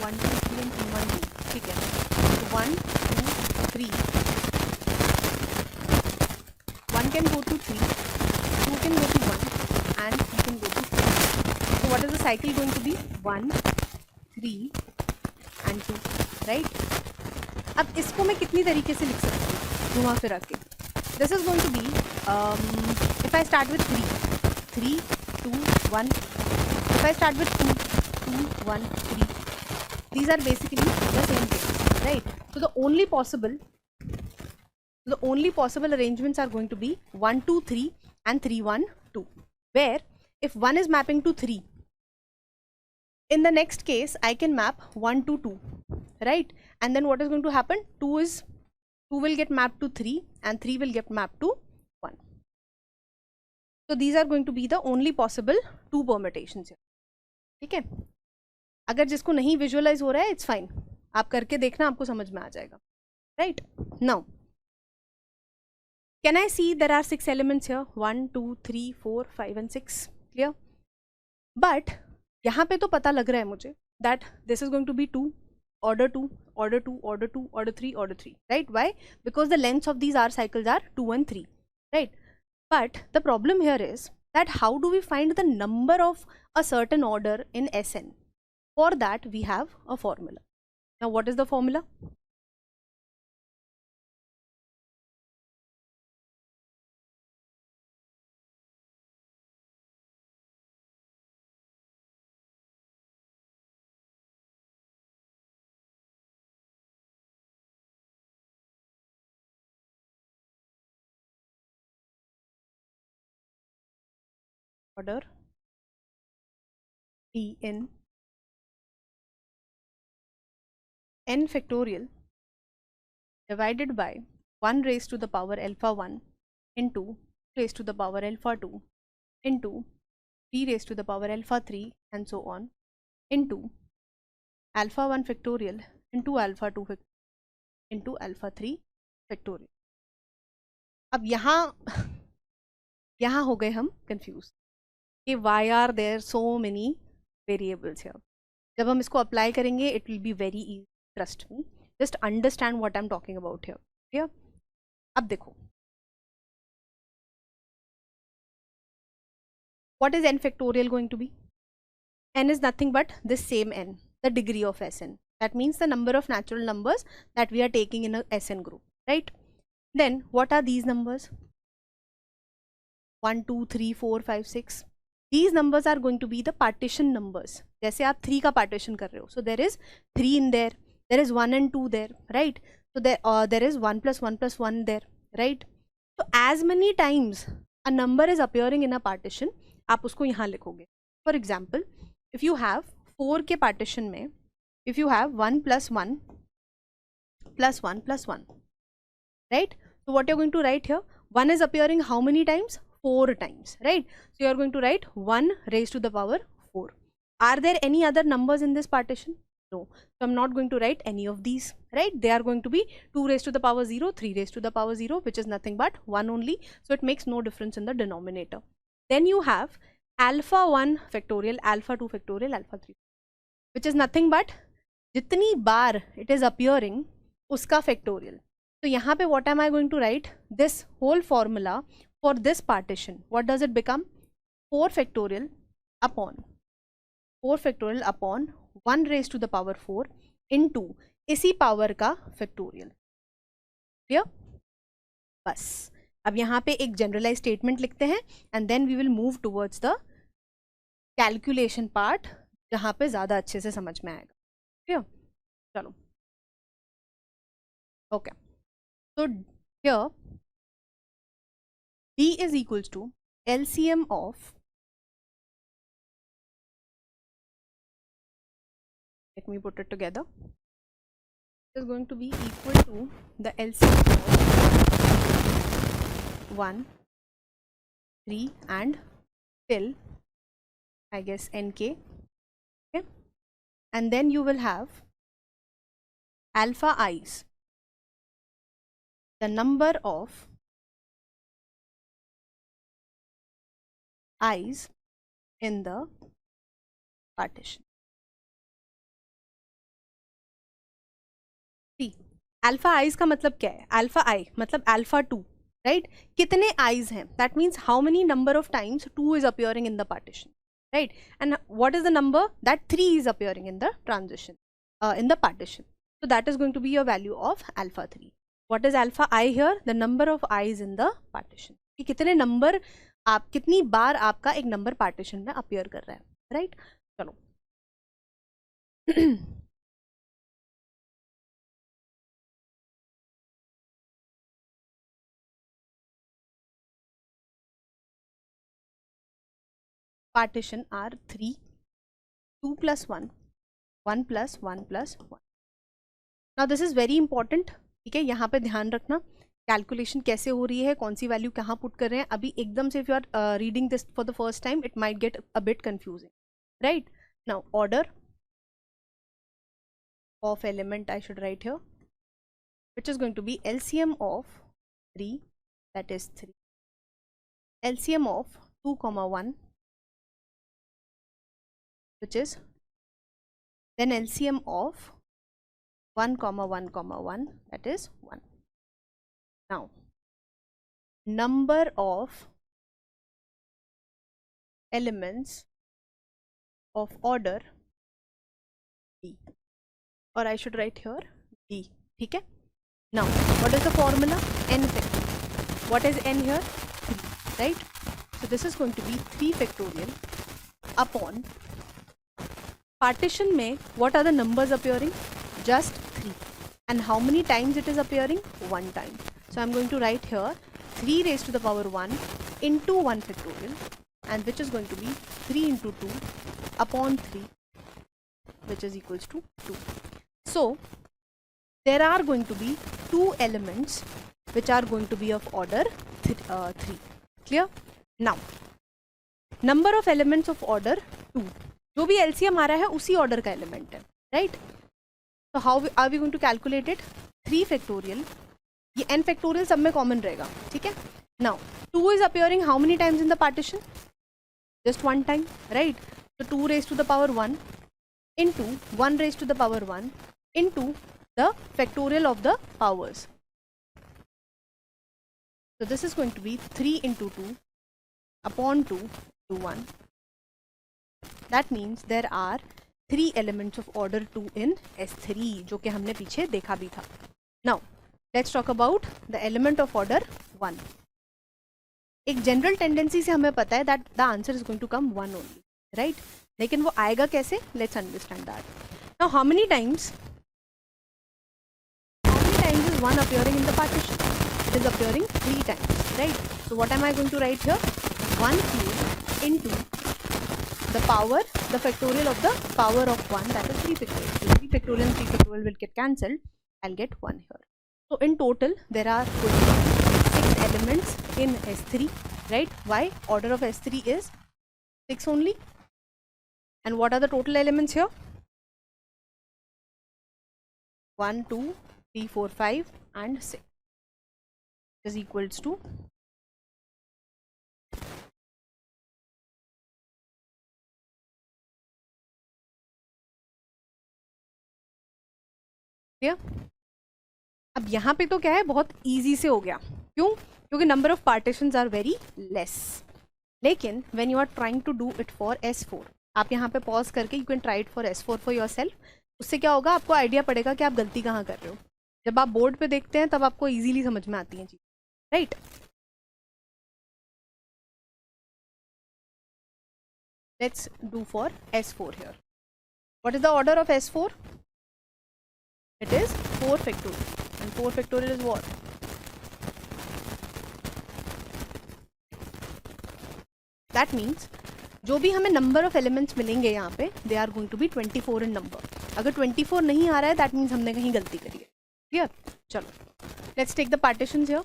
A: 1 2 3 and 3 1 2. ठीक है, 1 2 3, 1 can go to 3, 2 can go to 1, and 3 can go to 4. So what is the cycle going to be? 1 3 and 2, right? अब इसको मैं कितनी तरीके से लिख सकती हूँ घुमा फिरा के? This is going to be if I start with 3 2 1, if I start with 2 2 1 3, these are basically the same thing, right? So the only possible arrangements are going to be 1 2 3 and 3 1 2, where if 1 is mapping to 3, in the next case I can map 1 to 2, right? And then what is going to happen? 2 will get mapped to 3 and 3 will get mapped to 1. So these are going to be the only possible 2 permutations here. ठीक है, अगर जिसको नहीं visualise हो रहा है, it's fine, आप करके देखना, आपको समझ में आ जाएगा, right? Now can I see there are 6 elements here, 1 2 3 4 5 and 6, clear? But यहाँ पे तो पता लग रहा है मुझे that this is going to be 2 order 2 order 2 order 2 order 3 order 3, right? Why? Because the lengths of these R cycles are 2 and 3, right? But the problem here is that how do we find the number of a certain order in Sn? For that we have a formula. Now what is the formula? Order T in n factorial divided by 1 raised to the power alpha 1 into raised to the power alpha 2 into 3 raised to the power alpha 3 and so on into alpha 1 factorial into alpha 2 factorial into alpha 3 factorial. अब यहाँ हो गए हम confuse कि why are there so many variables here. जब हम इसको apply करेंगे it will be very easy, trust me, just understand what I'm talking about here. Clear? अब देखो, what is n factorial going to be? N is nothing but this same n, the degree of Sn. That means the number of natural numbers that we are taking in a Sn group, right? Then what are these numbers? 1 2 3 4 5 6. These numbers are going to be the partition numbers. जैसे आप 3 का partition कर रहे हो, so there is 3 in there, there is 1 and 2 there, right? So there is 1 plus 1 plus 1 there, right? So as many times a number is appearing in a partition, आप उसको यहाँ लिखोगे. For example, if you have 4 के partition में, if you have 1 plus 1 plus 1 plus 1, right? So what you're going to write here, 1 is appearing how many times? 4 times, right? So you are going to write 1 raised to the power 4. Are there any other numbers in this partition? No. So I'm not going to write any of these, right? They are going to be 2 raised to the power 0, 3 raised to the power 0, which is nothing but 1 only. So it makes no difference in the denominator. Then you have alpha 1 factorial, alpha 2 factorial, alpha 3, which is nothing but jitni bar it is appearing, uska factorial. So यहाँ पे what am I going to write? This whole formula for this partition. What does it become? 4 factorial upon 4 factorial upon 1 raise to the power 4 into इसी power का factorial. Clear? बस अब यहाँ पे एक generalize statement लिखते हैं and then we will move towards the calculation part, जहाँ पे ज़्यादा अच्छे से समझ में आएगा। ठीक है, चलो ओके। तो here D is equals to LCM of, let me put it together, it is going to be equal to the LCM of 1, 3 and till I guess nk. Okay, and then you will have alpha i's, the number of i's in the partition. See, alpha i's का मतलब क्या है? alpha I मतलब alpha 2, right? कितने i's हैं? That means how many number of times 2 is appearing in the partition, right? And what is the number? That 3 is appearing in the transition, in the partition. So that is going to be your value of alpha 3. What is alpha I here? The number of i's in the partition. कि कितने number आप, कितनी बार आपका एक number partition में appear कर रहा है, राइट? चलो partition are 3, 2 + 1, 1 + 1 + 1. Now this is very important, ठीक है? यहाँ पे ध्यान रखना कैलकुलेशन कैसे हो रही है, कौन सी वैल्यू कहाँ पुट कर रहे हैं। अभी एकदम से if you are reading this for the first time it might get a bit confusing, right? Now order of element I should write here, which is going to be LCM of 3, that is 3, LCM of 2, 1, which is then LCM of 1, 1, 1, that is 1. Now number of elements of order D, or I should write here D, ठीक है? Now what is the formula? N factorial. What is n here? 3, right? So this is going to be 3 factorial upon partition में what are the numbers appearing? Just 3. And how many times it is appearing? 1 time. So I'm going to write here 3 raised to the power 1 into 1 factorial, and which is going to be 3 into 2 upon 3, which is equals to 2. So there are going to be 2 elements which are going to be of order 3. Clear? Now number of elements of order 2, जो भी LCM आ रहा है उसी order का element है, right? So how are we going to calculate it? 3 factorial, ये n factorial सब में कॉमन रहेगा, ठीक है? Now 2 is appearing how many times in the partition? Just 1 time, right? So 2 raised to the power 1 into 1 raised to the power 1 into the factorial of the powers. So this is going to be 3 into 2 upon 2 to 1. That means there are 3 elements of order 2 in S3, जो कि हमने पीछे देखा भी था. Now let's talk about the element of order 1. एक general tendency से हमें पता है that the answer is going to come 1 only, right? लेकिन वो आएगा कैसे? Let's understand that. Now how many times is 1 appearing in the partition? It is appearing 3 times, right? So what am I going to write here? 1 cube into the power, the factorial of the power of 1, that is 3 factorial. So 3 factorial and 3 factorial will get cancelled. I'll get 1 here. So in total there are 6 elements in S3, right? Why? Order of S3 is 6 only. And what are the total elements here? 1, 2, 3, 4, 5 and 6 is equals to clear? अब यहाँ पे तो क्या है, बहुत easy से हो गया. क्यों? क्योंकि number of partitions are very less. लेकिन when you are trying to do it for S4, आप यहाँ पे पॉज करके you can try it for S4 for your self. उससे क्या होगा, आपको आइडिया पड़ेगा कि आप गलती कहाँ कर रहे हो. जब आप बोर्ड पे देखते हैं तब आपको ईजिली समझ में आती हैं चीज़, right. Let's do for S4 here. What is the order of S4? It is 4 factorial. And 4 factorial is what? That means जो भी हमें number of elements मिलेंगे यहाँ पे, they are going to be 24 in number. अगर 24 नहीं आ रहा है, that means हमने कहीं गलती करी है. Clear? चलो. Let's take the partitions here.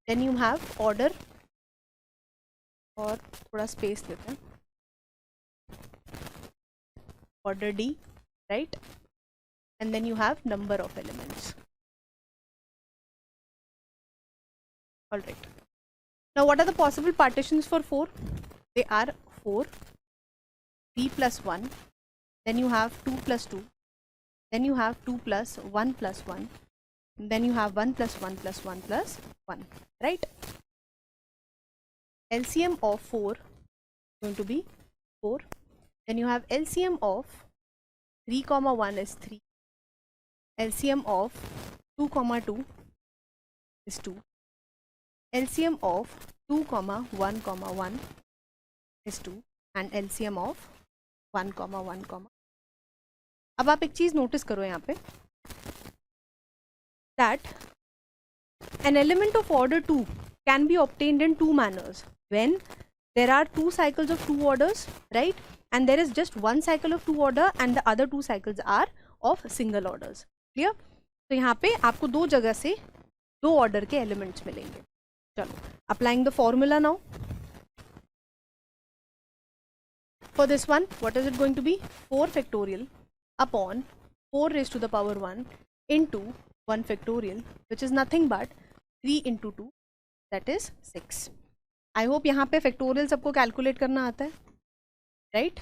A: Then you have order. और थोड़ा स्पेस लेते हैं. Order D, right? And then you have number of elements. All right. Now what are the possible partitions for 4? They are 4, 3 plus 1, then you have 2 plus 2, then you have 2 plus 1 plus 1, then you have 1 plus 1 plus 1 plus 1, right? LCM of 4 is going to be 4. Then you have LCM of 3 comma 1 is 3. LCM of 2 comma 2 is 2. LCM of 2 comma 1 comma 1 is 2. And LCM of 1 comma 1 comma. अब आप एक चीज़ notice करो यहाँ पे, that an element of order 2 can be obtained in two manners. When there are two cycles of two orders, right? And there is just one cycle of two order and the other two cycles are of single orders. Clear? तो यहाँ पे आपको दो जगह से दो order के elements मिलेंगे. चलो, applying the formula now. For this one, what is it going to be? 4 factorial upon 4 raised to the power 1 into 1 factorial, which is nothing but 3 into 2, that is 6. I hope यहाँ पे factorial सबको calculate करना आता है, right?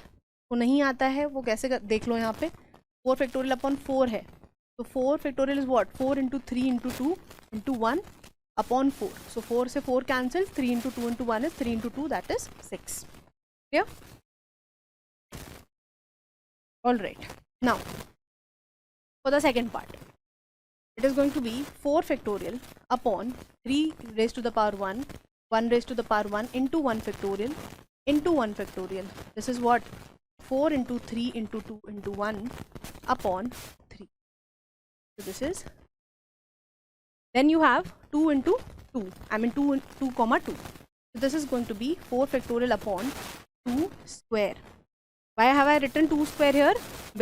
A: वो नहीं आता है वो कैसे देख लो. यहाँ पे 4 फैक्टोरियल अपॉन 4 है, तो 4 factorial is what? 4 into 3 into 2 into 1 upon 4. सो 4 से 4 cancel, 3 into 2 into 1 is 3 into 2, that is 6. Clear? All right. Now for the second part, it is going to be 4 factorial upon 3 raised to the power 1, 1 raised to the power 1 into 1 factorial into 1 factorial. This is what? 4 into 3 into 2 into 1 upon 3. So this is, then you have 2 into 2, I mean 2 comma 2. So this is going to be 4 factorial upon 2 square. Why have I written 2 square here?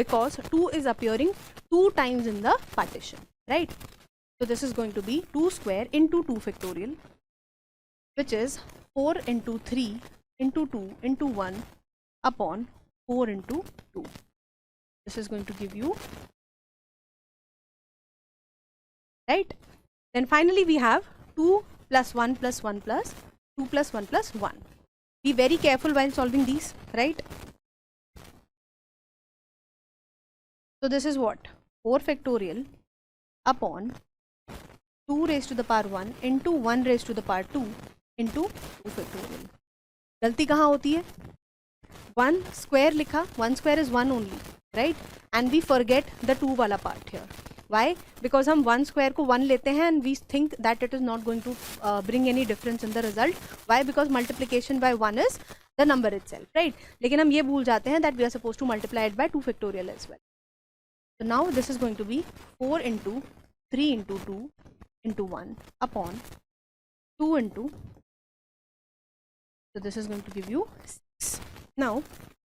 A: Because 2 is appearing 2 times in the partition, right? So this is going to be 2 square into 2 factorial, which is 4 into 3 into 2 into 1 upon 4 into 2. This is going to give you, right? Then finally we have 2 plus 1 plus 1 plus 2 plus 1 plus 1. Be very careful while solving these, right? So this is what? 4 factorial upon 2 raised to the power 1 into 1 raised to the power 2 into 2 factorial. गलती कहाँ होती है? 1 square लिखा, 1 square is 1 only, right? And we forget the 2 वाला part here. Why? Because हम 1 square को 1 लेते हैं and we think that it is not going to bring any difference in the result. Why? Because multiplication by 1 is the number itself, right? लेकिन हम ये भूल जाते हैं that we are supposed to multiply it by 2 factorial as well. So now this is going to be 4 into 3 into 2 into 1 upon 2 into, so this is going to give you 6. Now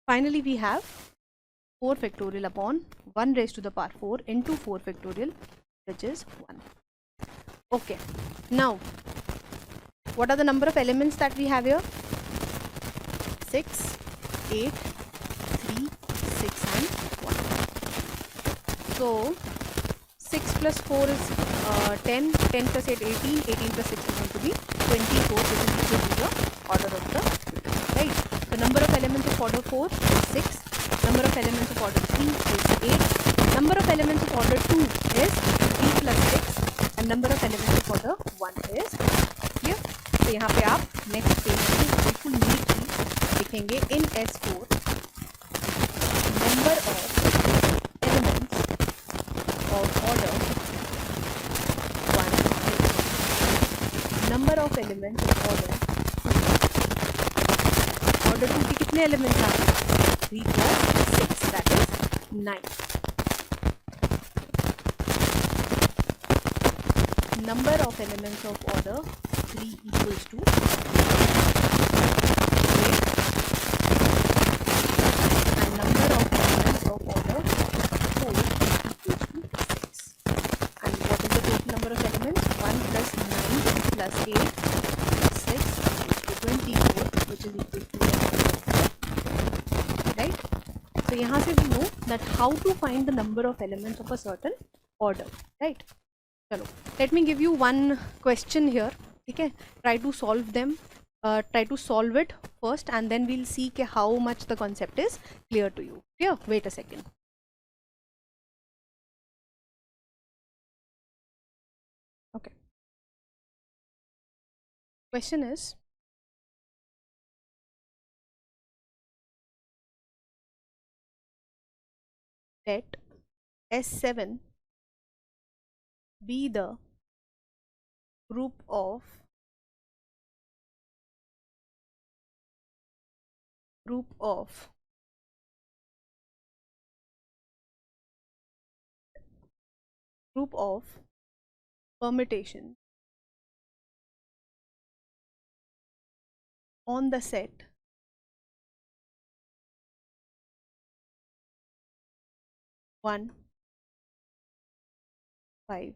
A: finally we have 4 factorial upon 1 raised to the power 4 into 4 factorial, which is 1. Okay, now what are the number of elements that we have here? 6, 8, 3, 6 and 1. So 6 plus 4 is 10, 10 plus 8 18, 18 plus 6 is going to be 24. This is going to be the order of the, right? The number of elements of order 4 is 6, number of elements of order 3 is 8, number of elements of order 2 is 3 plus 6, and number of elements of order 1 is here. So तो यहाँ पे आप next page में बिल्कुल neatly लिखेंगे इन S4 number of elements of order 1 number of elements of order 2 के कितने elements आते हैं 3 plus 6 that is 9 number of elements of order 3 equals to 8 and number of elements of order 4 equals to 6 and what is the total number of elements 1 plus 9 plus 8 6 equals to 24 which is equal to 1 right. So यहाँ से we know that how to find the number of elements of a certain order right. चलो let me give you one question here ठीक है try to solve them try to solve it first and then we'll see कि how much the concept is clear to you clear wait a second. Okay, question is let S7 be the group of permutation on the set one 5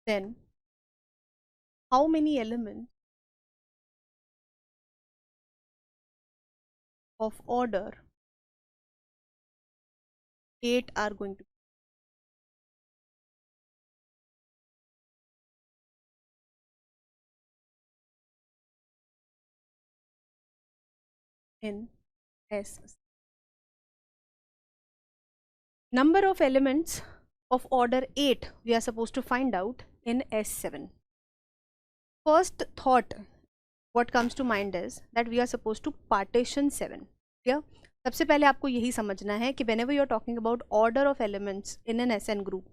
A: then how many elements of order 8 are going to be in S. Number of elements of order 8 we are supposed to find out in S7. First thought what comes to mind is that we are supposed to partition 7 clear. सबसे पहले आपको यही समझना है कि whenever you are talking about order of elements in an SN group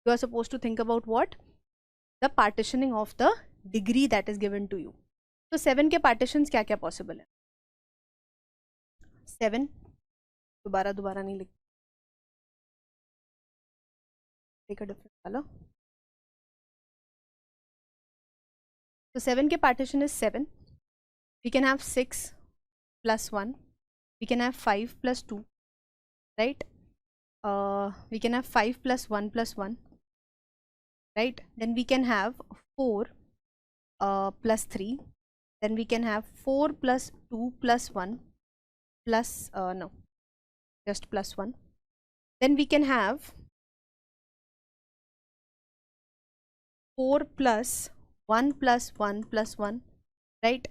A: you are supposed to think about what the partitioning of the degree that is given to you. तो 7 के partitions क्या क्या possible है 7 दोबारा नहीं लिख take a different color. So 7 के partition is 7. We can have 6 plus 1. We can have 5 plus 2. Right? We can have 5 plus 1 plus 1. Right? Then we can have 4 plus 3. Then we can have 4 plus 2 plus 1 plus no, just plus 1. Then we can have 4 plus 1 plus 1 plus 1, right?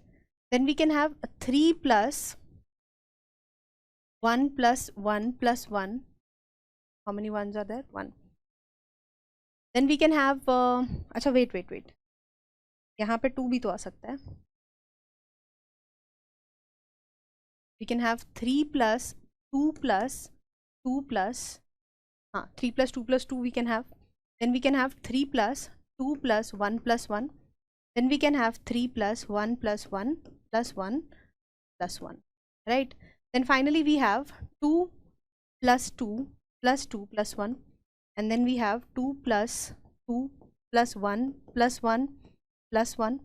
A: Then we can have 3 plus 1 plus 1 plus 1. How many ones are there? 1. Then we can have अच्छा wait. यहाँ पे 2 भी तो आ सकता है. We can have 3 plus 2 plus 2 plus 3 plus 2 plus 2 we can have. Then we can have 3 plus 2 plus 1 plus 1. Then we can have 3 plus 1 plus 1 plus 1 plus 1. Right? Then finally we have 2 plus 2 plus 2 plus 1. And then we have 2 plus 2 plus 1 plus 1 plus 1.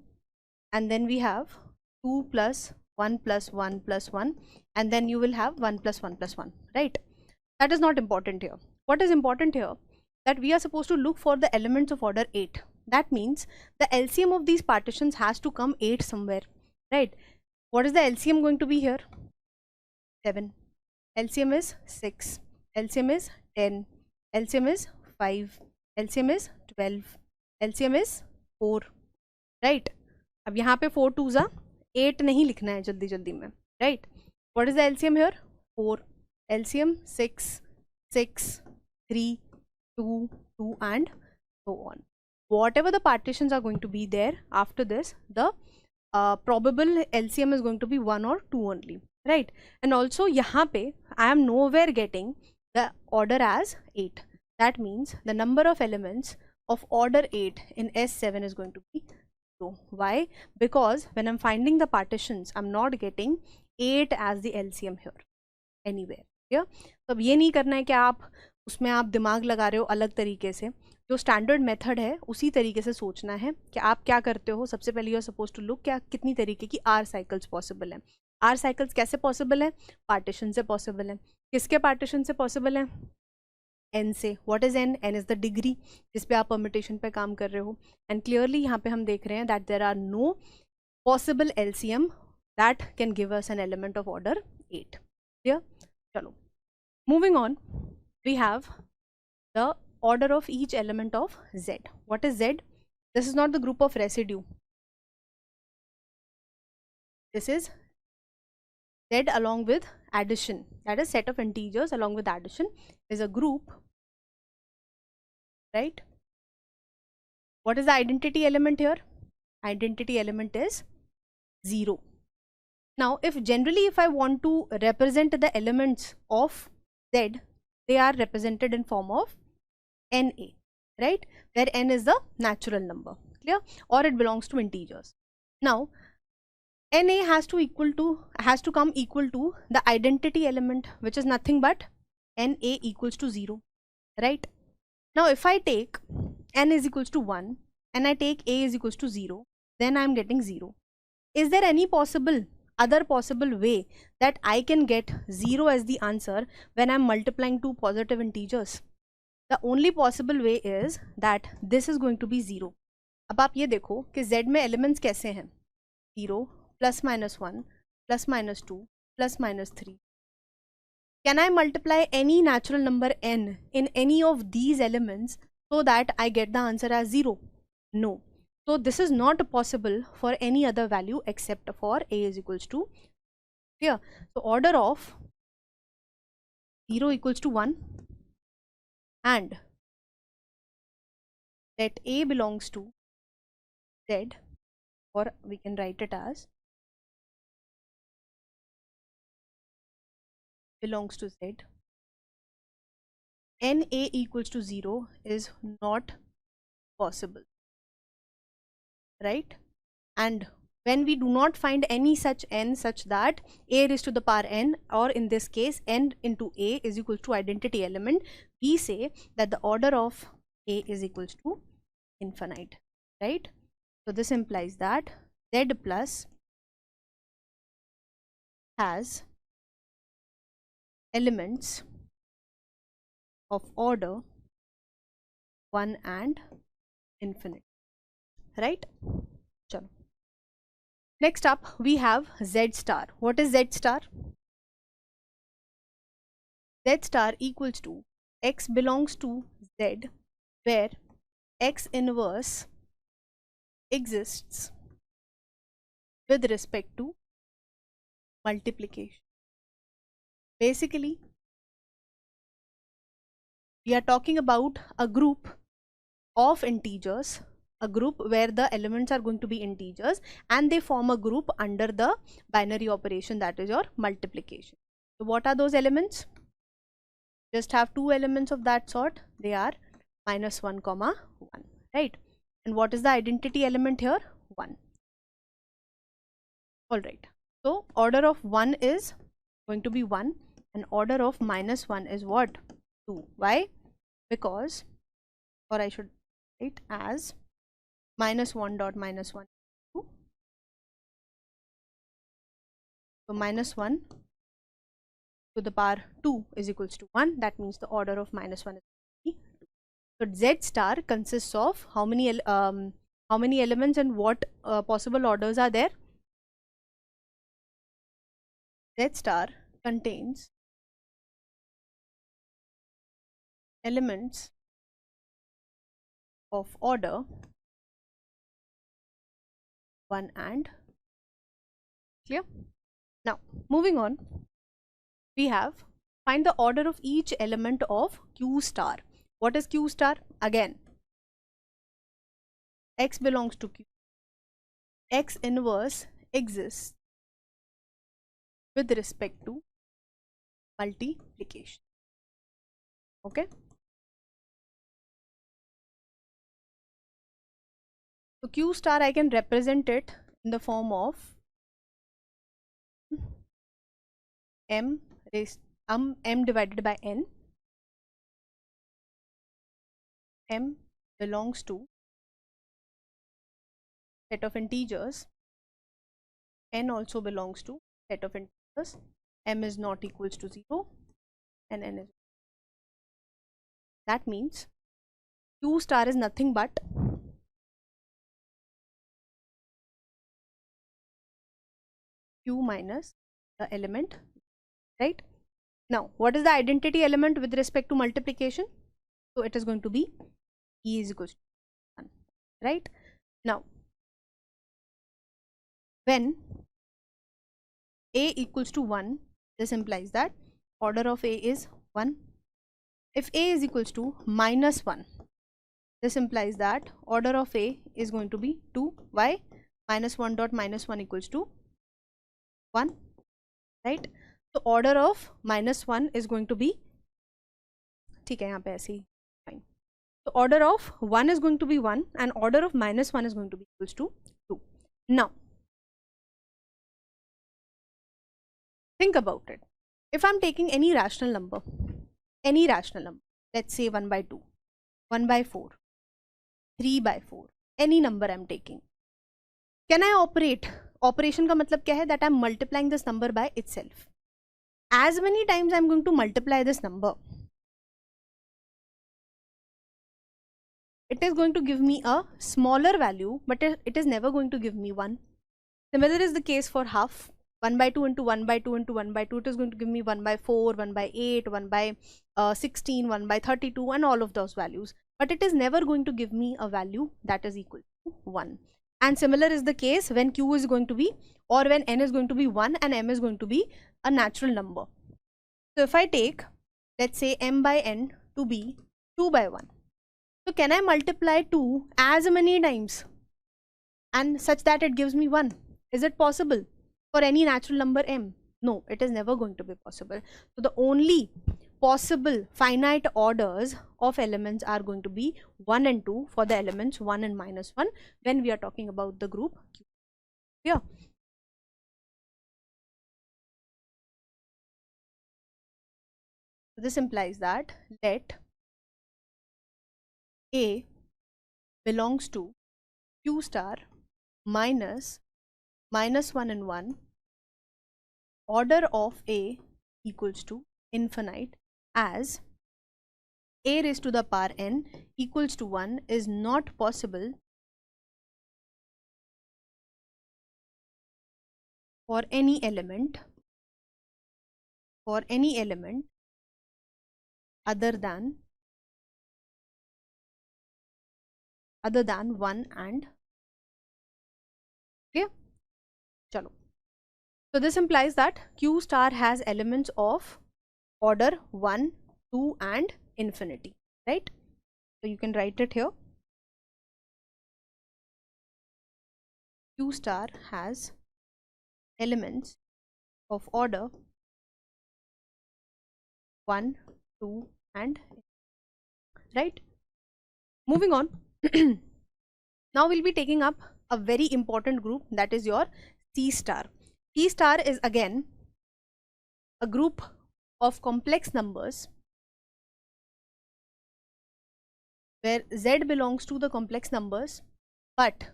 A: And then we have 2 plus 1 plus 1 plus 1. And then you will have 1 plus 1 plus 1. Right? That is not important here. What is important here? That we are supposed to look for the elements of order 8. That means the LCM of these partitions has to come 8 somewhere, right? What is the LCM going to be here? 7. LCM is 6. LCM is 10. LCM is 5. LCM is 12. LCM is 4, right? अब यहाँ पे 4 2s 8 नहीं लिखना है जल्दी में, right? What is the LCM here? 4. LCM 6, 6, 3, 2, 2 and so on. whatever the partitions are going to be there after this, the probable LCM is going to be 1 or 2 only, right? And also यहाँ पे I am nowhere getting the order as 8. That means the number of elements of order 8 in S7 is going to be 2. Why? Because when I'm finding the partitions, I'm not getting 8 as the LCM here anywhere. Yeah? तो अब ये नहीं करना है कि आप उसमें आप दिमाग लगा रहे हो अलग तरीके से. जो स्टैंडर्ड मेथड है उसी तरीके से सोचना है कि आप क्या करते हो. सबसे पहले you are suppose to look क्या कितनी तरीके की आर साइकिल्स पॉसिबल हैं. आर साइकिल्स कैसे पॉसिबल है? पार्टीशन से पॉसिबल है. किसके पार्टीशन से पॉसिबल है? एन से. What is N? N is the degree जिस पे आप परमिटेशन पे काम कर रहे हो. एंड क्लियरली यहाँ पे हम देख रहे हैं that there are no possible LCM that can give us an element of order 8. Clear? चलो, moving on, we have the order of each element of Z. What is Z? This is not the group of residue. This is Z along with addition. That is set of integers along with addition is a group, right? What is the identity element here? Identity element is 0. Now, if generally if I want to represent the elements of Z, they are represented in form of NA, right? Where N is the natural number, clear? Or it belongs to integers. Now, NA has to come equal to the identity element, which is nothing but NA equals to 0, right? Now, if I take N is equals to 1 and I take A is equals to 0, then I am getting 0. Is there any other possible way that I can get 0 as the answer when I am multiplying two positive integers? The only possible way is that this is going to be 0. अब आप ये देखो कि Z में elements कैसे हैं? 0, plus minus 1, plus minus 2, plus minus 3. Can I multiply any natural number n in any of these elements so that I get the answer as 0? No. So this is not possible for any other value except for A is equals to, clear? So order of 0 equals to 1 and let A belongs to Z, or we can write it as belongs to Z, NA equals to 0 is not possible, right? And when we do not find any such n such that A raised to the power n, or in this case n into A is equal to identity element, we say that the order of A is equals to infinite, right? So this implies that Z plus has elements of order 1 and infinite, right? Chalo. Next up we have Z star. What is Z star? Z star equals to x belongs to Z, where x inverse exists with respect to multiplication. Basically, we are talking about a group of integers, a group where the elements are going to be integers and they form a group under the binary operation, that is your multiplication. So what are those elements? Just have two elements of that sort. They are minus 1 comma 1, right? And what is the identity element here? 1. All right. So order of 1 is going to be 1 and order of minus 1 is what? 2. Why? Because, or I should write as minus 1 dot minus 1 2. So minus 1 to the power 2 is equals to 1. That means the order of minus 1 is 2. So Z star consists of how many elements and what possible orders are there? Z star contains elements of order 1 and, clear? Now moving on, we have find the order of each element of Q star. What is Q star? Again, x belongs to Q, x inverse exists with respect to multiplication. Okay. So Q star, I can represent it in the form of m divided by n. M belongs to set of integers, n also belongs to set of integers, m is not equals to 0 and n is. That means Q star is nothing but Q minus the element, right? Now, what is the identity element with respect to multiplication? So it is going to be E is equals to 1, right? Now, when A equals to 1, this implies that order of A is 1. If A is equals to minus 1, this implies that order of A is going to be 2. Why? Minus 1 dot minus 1 equals to 1, right? So order of minus 1 is going to be, ठीक है यहाँ पे ऐसे ही, fine. So order of 1 is going to be 1 and order of minus 1 is going to be equals to 2. Now, think about it. If I'm taking any rational number, let's say 1 by 2, 1 by 4, 3 by 4, any number I'm taking, can I operate? Operation का मतलब क्या है? That I'm multiplying this number by itself. As many times I'm going to multiply this number, it is going to give me a smaller value, but it is never going to give me 1. Similar is the case for half. 1 by 2 into 1 by 2 into 1 by 2, it is going to give me 1 by 4, 1 by 8, 1 by 16, 1 by 32 and all of those values. But it is never going to give me a value that is equal to 1. And similar is the case when Q is going to be, or when N is going to be 1 and M is going to be a natural number. So if I take, let's say M by N to be 2 by 1. So can I multiply 2 as many times and such that it gives me 1? Is it possible for any natural number M? No, it is never going to be possible. So the only possible finite orders of elements are going to be 1 and 2 for the elements 1 and minus 1 when we are talking about the group Q. Yeah. So this implies that let A belongs to Q star minus 1 and 1, order of A equals to infinite, as A raised to the power n equals to 1 is not possible for any element other than 1 and clear. Chalo. So this implies that Q star has elements of order 1, 2 and infinity, right? So you can write it here. Q star has elements of order 1, 2 and, right? Moving on. Now we'll be taking up a very important group, that is your C star. C star is again a group of complex numbers where Z belongs to the complex numbers, but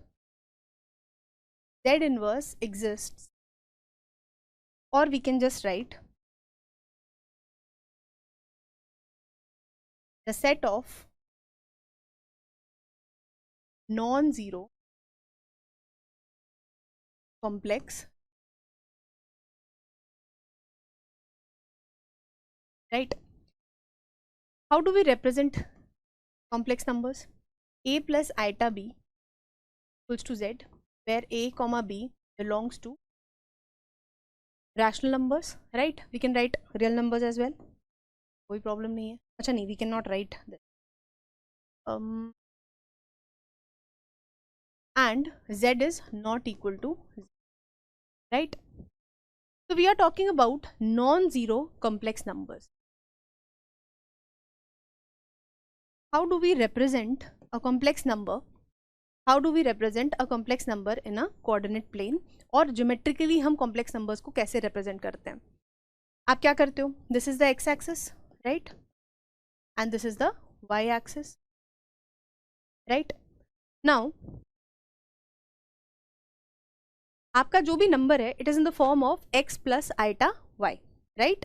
A: Z inverse exists, or we can just write the set of non-zero complex, right? How do we represent complex numbers? A plus iota b equals to Z, where A comma B belongs to rational numbers, right? We can write real numbers as well, कोई problem नहीं है. अच्छा नहीं, we cannot write this. and z is not equal to 0, right? So we are talking about non-zero complex numbers. How do we represent a complex number? How do we represent a complex number in a coordinate plane? और geometrically हम complex numbers को कैसे represent करते हैं? आप क्या करते हो? This is the x-axis, right? And this is the y-axis, right? Now, आपका जो भी नंबर है, it is in the form of x plus iota y, right?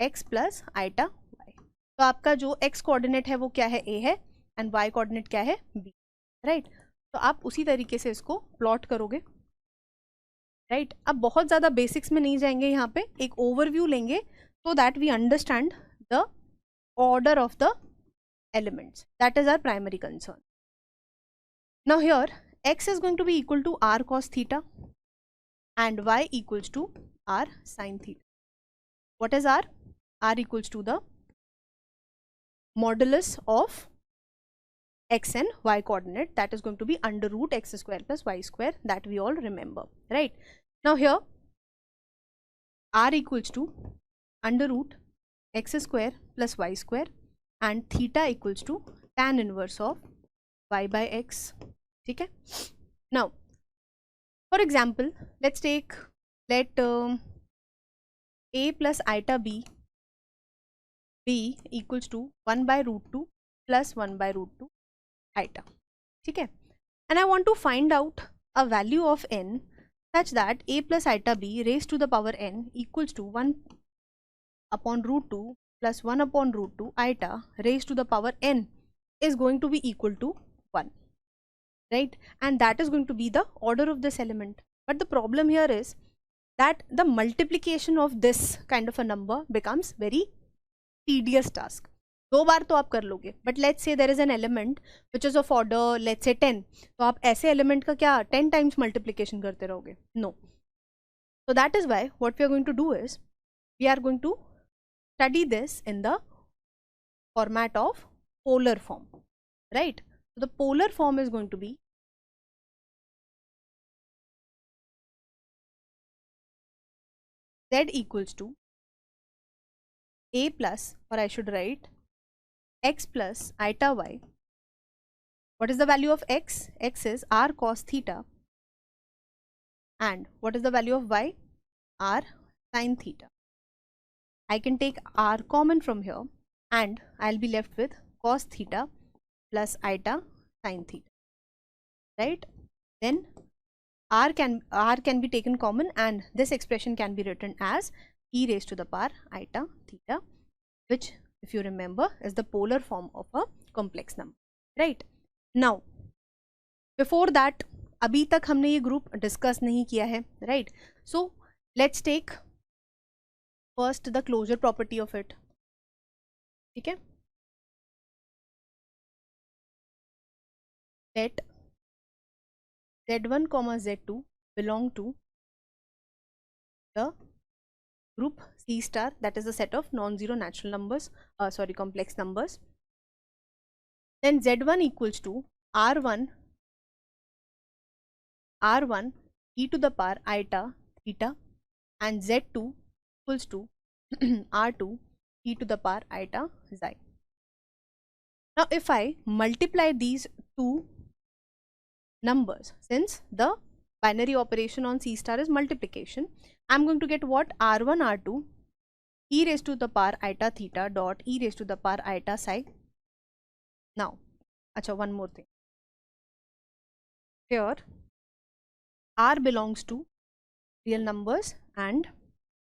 A: x plus iota y. तो आपका जो x कोऑर्डिनेट है वो क्या है? a है, and y कोऑर्डिनेट क्या है? b, right? तो आप उसी तरीके से इसको प्लॉट करोगे, right? अब बहुत ज़्यादा बेसिक्स में नहीं जाएंगे, यहाँ पे एक ओवरव्यू लेंगे so that we understand the order of the elements. That is our primary concern. Now here x is going to be equal to r cos theta and y equals to r sin theta. What is r? R equals to the modulus of x and y coordinate, that is going to be under root x square plus y square, that we all remember, right? Now here r equals to under root x square plus y square and theta equals to tan inverse of y by x. ठीक है? Now for example, let's take let a plus iota b equals to 1 by root 2 plus 1 by root 2 iota. ठीक है? And I want to find out a value of n such that a plus iota b raised to the power n equals to 1 upon root 2 plus 1 upon root 2 iota raised to the power n is going to be equal to 1, right? And that is going to be the order of this element. But the problem here is that the multiplication of this kind of a number becomes very tedious task. दो बार तो आप कर लोगे, but let's say there is an element which is of order let's say 10, तो आप ऐसे element का क्या 10 times multiplication करते रहोगे? No. So that is why what we are going to do is we are going to study this in the format of polar form, right? So the polar form is going to be z equals to a plus, or I should write x plus iota y. What is the value of x? X is r cos theta. And what is the value of y? R sin theta. I can take r common from here and I'll be left with cos theta plus iota sin theta, right? Then r can be taken common and this expression can be written as e raised to the power iota theta, which if you remember is the polar form of a complex number, right? Now before that अभी तक हमने ये group discuss नहीं किया है, right? So let's take first the closure property of it. ठीक है? Let z1 comma z2 belong to the group C star, that is the set of non-zero natural numbers, complex numbers. Then z1 equals to r1 e to the power iota theta and z2 equals to r2 e to the power iota xi. Now if I multiply these two numbers, since the binary operation on C star is multiplication, I'm going to get what? R1 R2 e raised to the power iota theta dot e raised to the power iota psi. Now acha, one more thing here, r belongs to real numbers and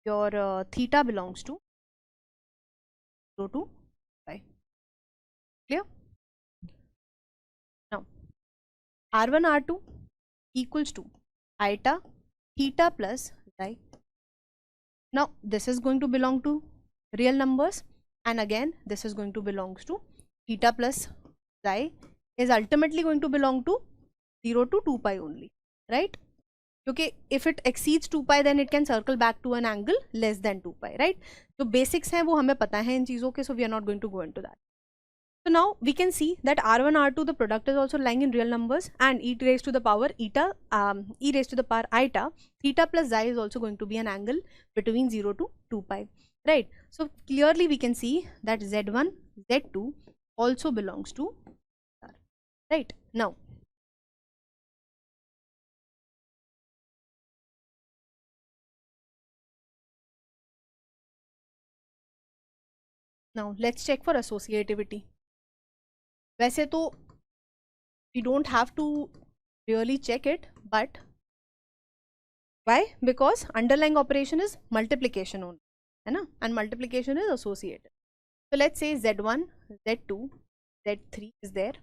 A: your theta belongs to 0 to pi. Clear? Now r1 r2 equals to iota theta plus xi. Now this is going to belong to real numbers and again this is going to belongs to theta plus xi is ultimately going to belong to 0 to 2 pi only, right? Okay, if it exceeds 2 pi then it can circle back to an angle less than 2 pi, right? So basics हैं वो हमें पता है इन चीज़ों के, so we are not going to go into that. So now we can see that R1, R2, the product is also lying in real numbers, and e raised to the power eta, e raised to the power eta, theta plus xi is also going to be an angle between 0 to 2 pi, right? So clearly we can see that Z1, Z2 also belongs to R, right? Now let's check for associativity. वैसे तो we don't have to really check it, but why? Because underlying operation is multiplication only, है ना? And multiplication is associative. So let's say Z1, Z2, Z3 is there,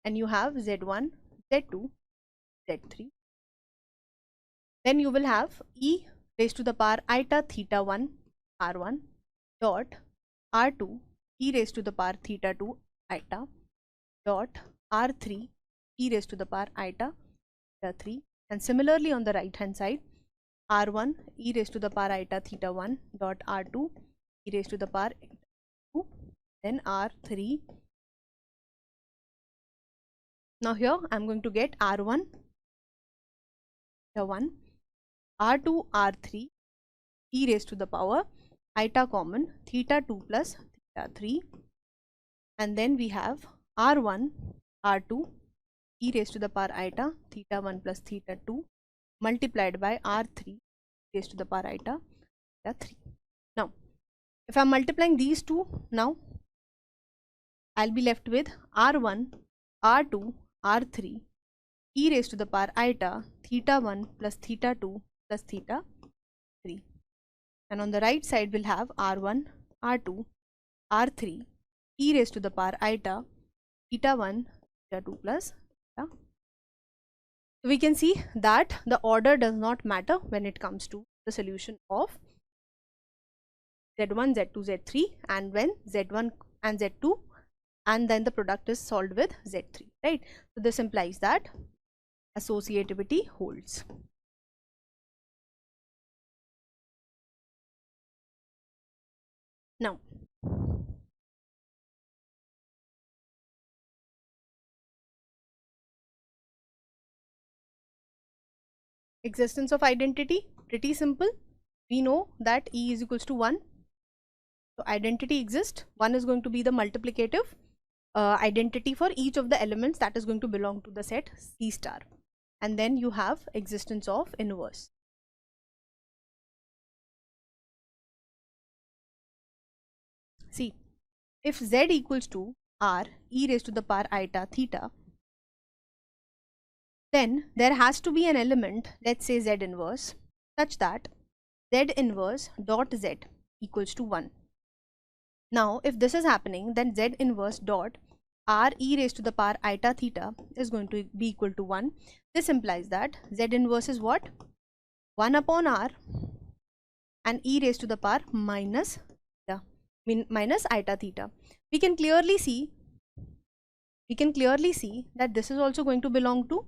A: and you have Z1, Z2, Z3. Then you will have e raised to the power eta theta 1 R1 dot R2 e raised to the power theta 2 eta dot R3 e raised to the power eta theta 3, and similarly on the right hand side R1 e raised to the power eta theta 1 dot R2 e raised to the power 2, then R3. Now here I am going to get R1 theta 1, R2 R3 e raised to the power eta common theta 2 plus theta 3, and then we have R1 R2 e raised to the power eta theta 1 plus theta 2 multiplied by R3 raised to the power eta theta 3. Now if I am multiplying these two, now I'll be left with R1 R2 R3 e raised to the power eta theta 1 plus theta 2 plus theta 3, and on the right side we'll have R1 R2 R3 e raised to the power eta theta 1 theta 2 plus theta. So we can see that the order does not matter when it comes to the solution of Z1, Z2, Z3, and when Z1 and Z2 and then the product is solved with Z3, right? So this implies that associativity holds. Now existence of identity, pretty simple. We know that E is equals to 1. So identity exists. 1 is going to be the multiplicative identity for each of the elements that is going to belong to the set C star. And then you have existence of inverse. See, if Z equals to R e raised to the power eta theta, then there has to be an element, let's say Z inverse, such that Z inverse dot Z equals to 1. Now if this is happening, then Z inverse dot R e raised to the power eta theta is going to be equal to 1. This implies that Z inverse is what? 1 upon R and e raised to the power minus theta, minus eta theta. We can clearly see that this is also going to belong to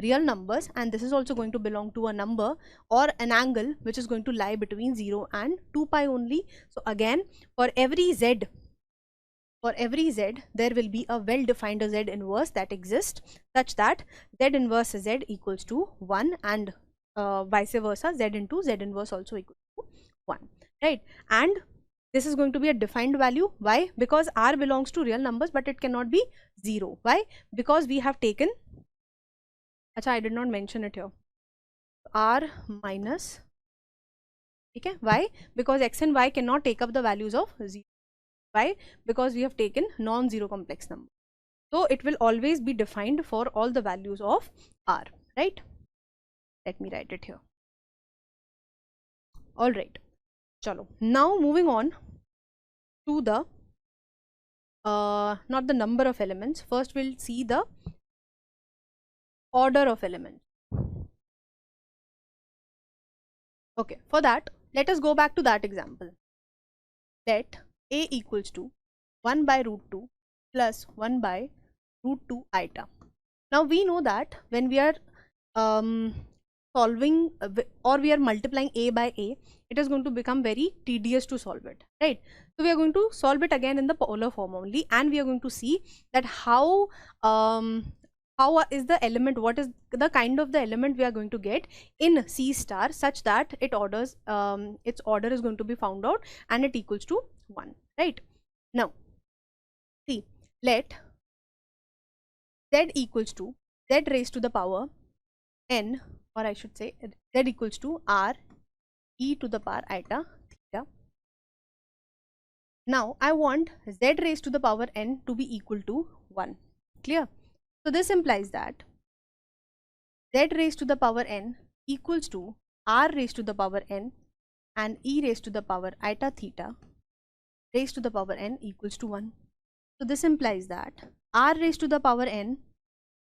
A: real numbers, and this is also going to belong to a number or an angle which is going to lie between 0 and 2 pi only. So again, for every Z there will be a well defined Z inverse that exists, such that Z inverse Z equals to 1, and vice versa, Z into Z inverse also equals to 1, right? And this is going to be a defined value. Why? Because R belongs to real numbers, but it cannot be 0. Why? Because we have taken, Achha, I did not mention it here, R minus, okay? Why? Because X and Y cannot take up the values of 0. Why? Because we have taken non-zero complex number. So it will always be defined for all the values of R, right? Let me write it here. Alright, chalo. Now moving on to the, not the number of elements. First we'll see the order of elements. Okay, for that, let us go back to that example. Let A equals to 1 by root 2 plus 1 by root 2 eta. Now we know that when we are solving or we are multiplying A by A, it is going to become very tedious to solve it, right? So we are going to solve it again in the polar form only, and we are going to see that how is the element, what is the kind of the element we are going to get in C star, such that its order is going to be found out and it equals to 1, right? Now see, let z equals to z raised to the power n, or I should say z equals to r e to the power iota theta. Now I want z raised to the power n to be equal to 1. Clear? So this implies that z raised to the power n equals to r raised to the power n and e raised to the power iota theta raised to the power n equals to 1. So this implies that r raised to the power n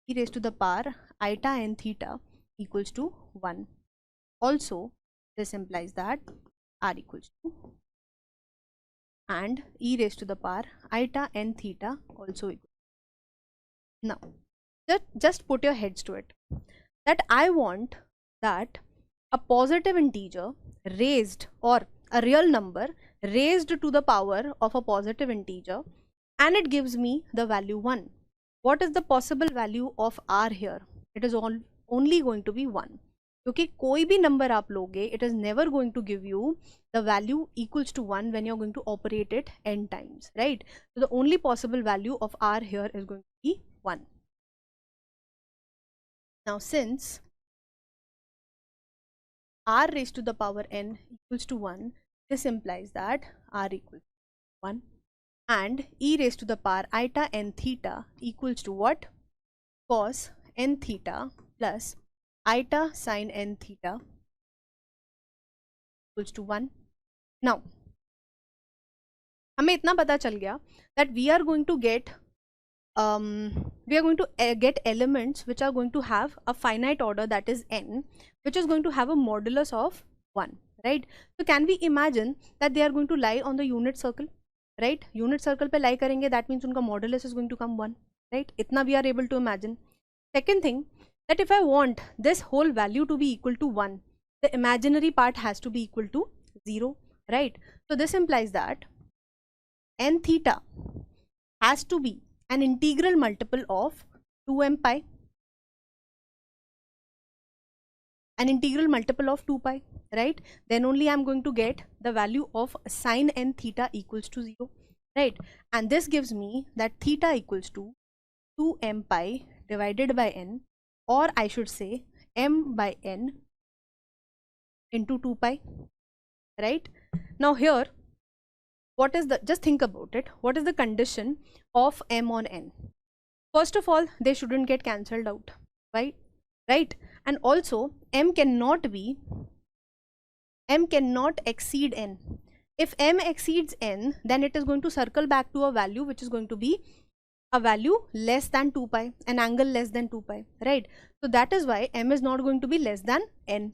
A: e raised to the power iota n theta equals to 1. Also this implies that r equals to and e raised to the power iota n theta also equal. Now just put your heads to it, that I want that a positive integer raised, or a real number raised to the power of a positive integer, and it gives me the value 1. What is the possible value of r here? It is only going to be 1. क्योंकि कोई भी number आप लोगे, it is never going to give you the value equals to 1 when you're going to operate it n times, right? So the only possible value of r here is going to be 1. Now since r raised to the power n equals to 1, this implies that r equals to 1 and e raised to the power iota n theta equals to what? Cos n theta plus iota sin n theta equals to 1. Now हमें इतना पता चल गया that we are going to get elements which are going to have a finite order, that is n, which is going to have a modulus of 1, right? So can we imagine that they are going to lie on the unit circle, right? Unit circle पे lie करेंगे, that means उनका modulus is going to come 1, right? इतना we are able to imagine. Second thing, that if I want this whole value to be equal to 1, the imaginary part has to be equal to 0, right? So this implies that n theta has to be an integral multiple of 2m pi, an integral multiple of 2 pi, right? Then only I'm going to get the value of sin n theta equals to 0, right? And this gives me that theta equals to 2m pi divided by n, or I should say m by n into 2 pi, right? Now here, what is the, just think about it, what is the condition of m on n? First of all, they shouldn't get cancelled out, right? And also m cannot exceed n. If m exceeds n, then it is going to circle back to a value which is going to be a value less than 2 pi, an angle less than 2 pi, right? So that is why m is not going to be less than n.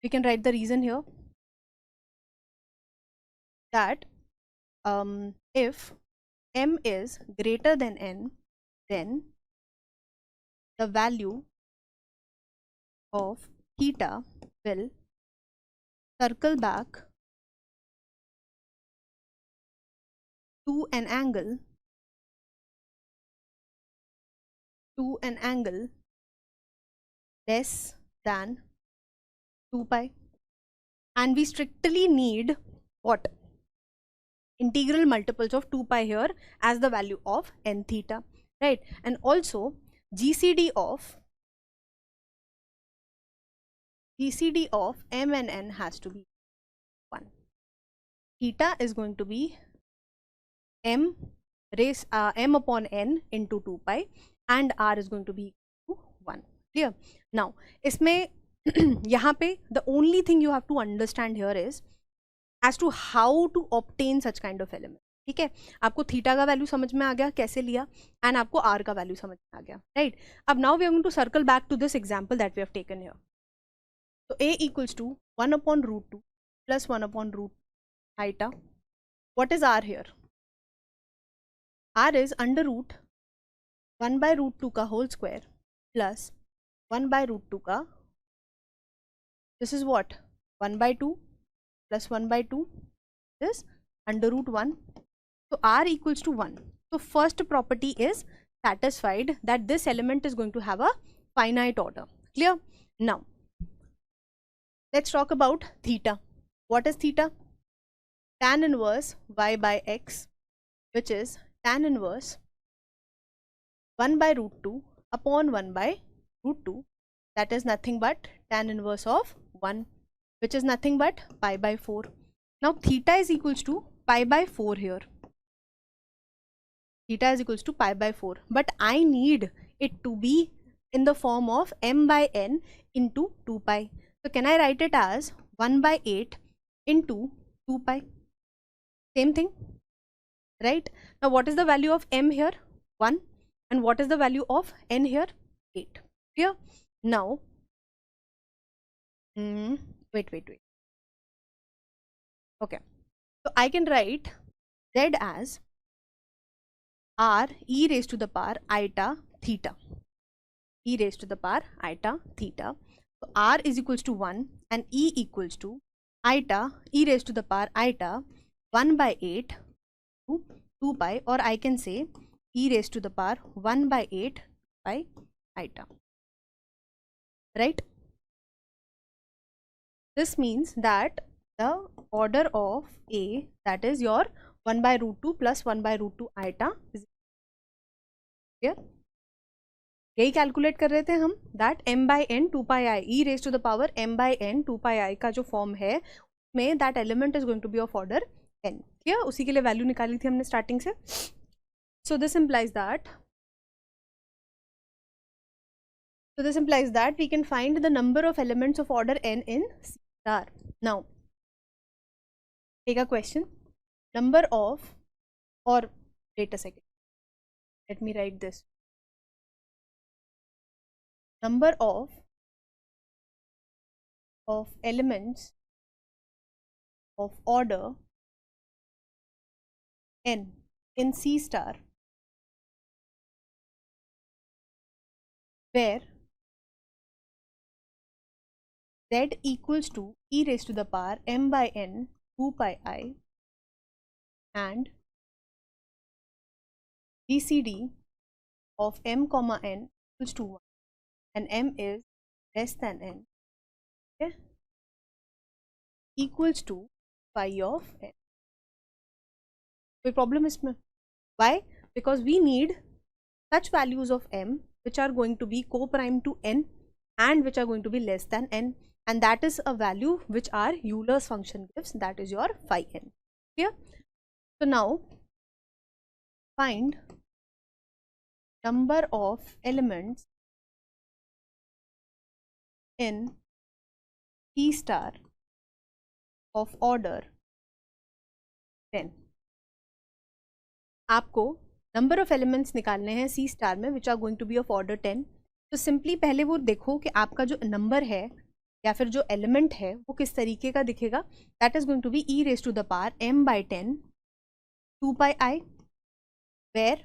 A: We can write the reason here, that if m is greater than n, then the value of theta will circle back to an angle less than 2 pi, and we strictly need what? Integral multiples of 2 pi here as the value of n theta, right? And also GCD of m and n has to be 1. Theta is going to be m upon n into 2 pi, and r is going to be equal to 1. Clear? Now इसमें यहाँ पे the only thing you have to understand here is as to how to obtain such kind of element. ठीक है, आपको theta का value समझ में आ गया कैसे लिया, एंड आपको आर का वैल्यू समझ में आ गया, राइट? अब now we are going to circle back to this example that we have taken here. So a equals to 1 upon root 2 plus 1 upon root iota. What is r here? R is under root 1 by root 2 का whole square plus 1 by root 2 का, this is what, 1 by 2 plus 1 by 2, is under root 1. So r equals to 1. So first property is satisfied, that this element is going to have a finite order. Clear? Now let's talk about theta. What is theta? Tan inverse y by x, which is tan inverse 1 by root 2 upon 1 by root 2, that is nothing but tan inverse of 1, which is nothing but pi by 4. Now theta is equals to pi by 4 here. Theta is equals to pi by 4, but I need it to be in the form of m by n into 2 pi. So can I write it as 1 by 8 into 2 pi? Same thing, right? Now what is the value of m here? 1. And what is the value of n here? 8. Clear? Now wait. Okay, so I can write z as r e raised to the power iota theta. E raised to the power iota theta. So r is equals to 1 and e equals to iota e raised to the power iota 1 by 8 to 2 pi, or I can say e raised to the power 1 by 8 by iota, right? This means that the order of A, that is your 1 by root 2 plus 1 by root 2 iota is clear. यही calculate कर रहे थे हम, that m by n 2 pi i e raised to the power m by n 2 pi i का जो form है उसमें that element is going to be of order n. क्लियर? उसी के लिए वैल्यू निकाली थी हमने स्टार्टिंग से. So this implies that we can find the number of elements of order n in C star. Now take a question. Number of, or wait a second, let me write this. Number of elements of order n in C star where z equals to e raised to the power m by n 2 pi I and GCD of m comma n equals to 1 and m is less than n, okay, equals to phi of n. कोई problem इसमें? Why? Because we need such values of m which are going to be co-prime to n and which are going to be less than n, and that is a value which our Euler's function gives, that is your phi n. Clear? So now find number of elements in C star of order 10. आपको number of elements निकालने हैं C star में which are going to be of order 10. तो simply पहले वो देखो कि आपका जो नंबर है या फिर जो एलिमेंट है वो किस तरीके का दिखेगा. That is going to be E raise to the power m by 10 2 pi I, where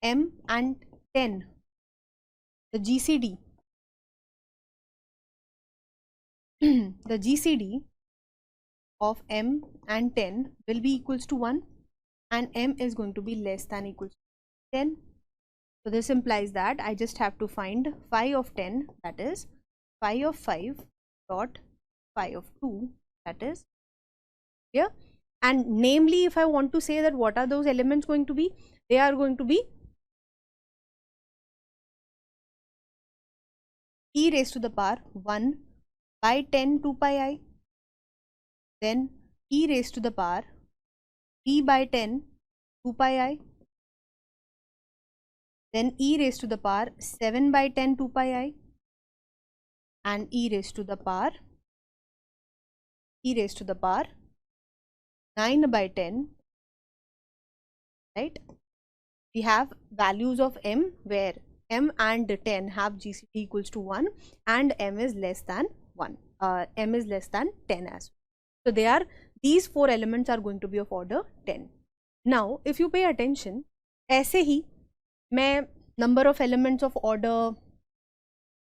A: m and 10, the GCD of m and 10 will be equals to 1 and m is going to be less than equals to 10. So this implies that I just have to find phi of 10, that is phi of 5 dot phi of 2, that is here. And namely, if I want to say that what are those elements going to be, they are going to be e raised to the power 1 by 10 2 pi I, then e raised to the power t by 10 2 pi I, then e raised to the power 7 by 10 2 pi I, and e raised to the power 9 by 10, right? We have values of m where m and 10 have GCD equals to 1 and m is less than 1, m is less than 10 as well. So they are, these 4 elements are going to be of order 10. Now if you pay attention, ऐसे ही मैं number of elements of order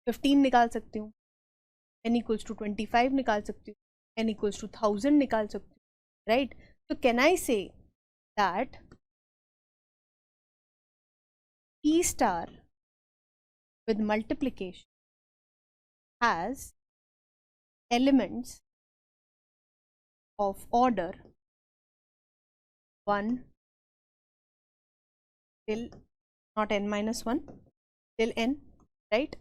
A: 15 निकाल सकती हूँ, n equals to 25 निकाल सकती हूँ, n equals to 1000 निकाल सकती हूँ, right? So can I say that P star with multiplication has elements of order 1 till not n minus 1 till n, right?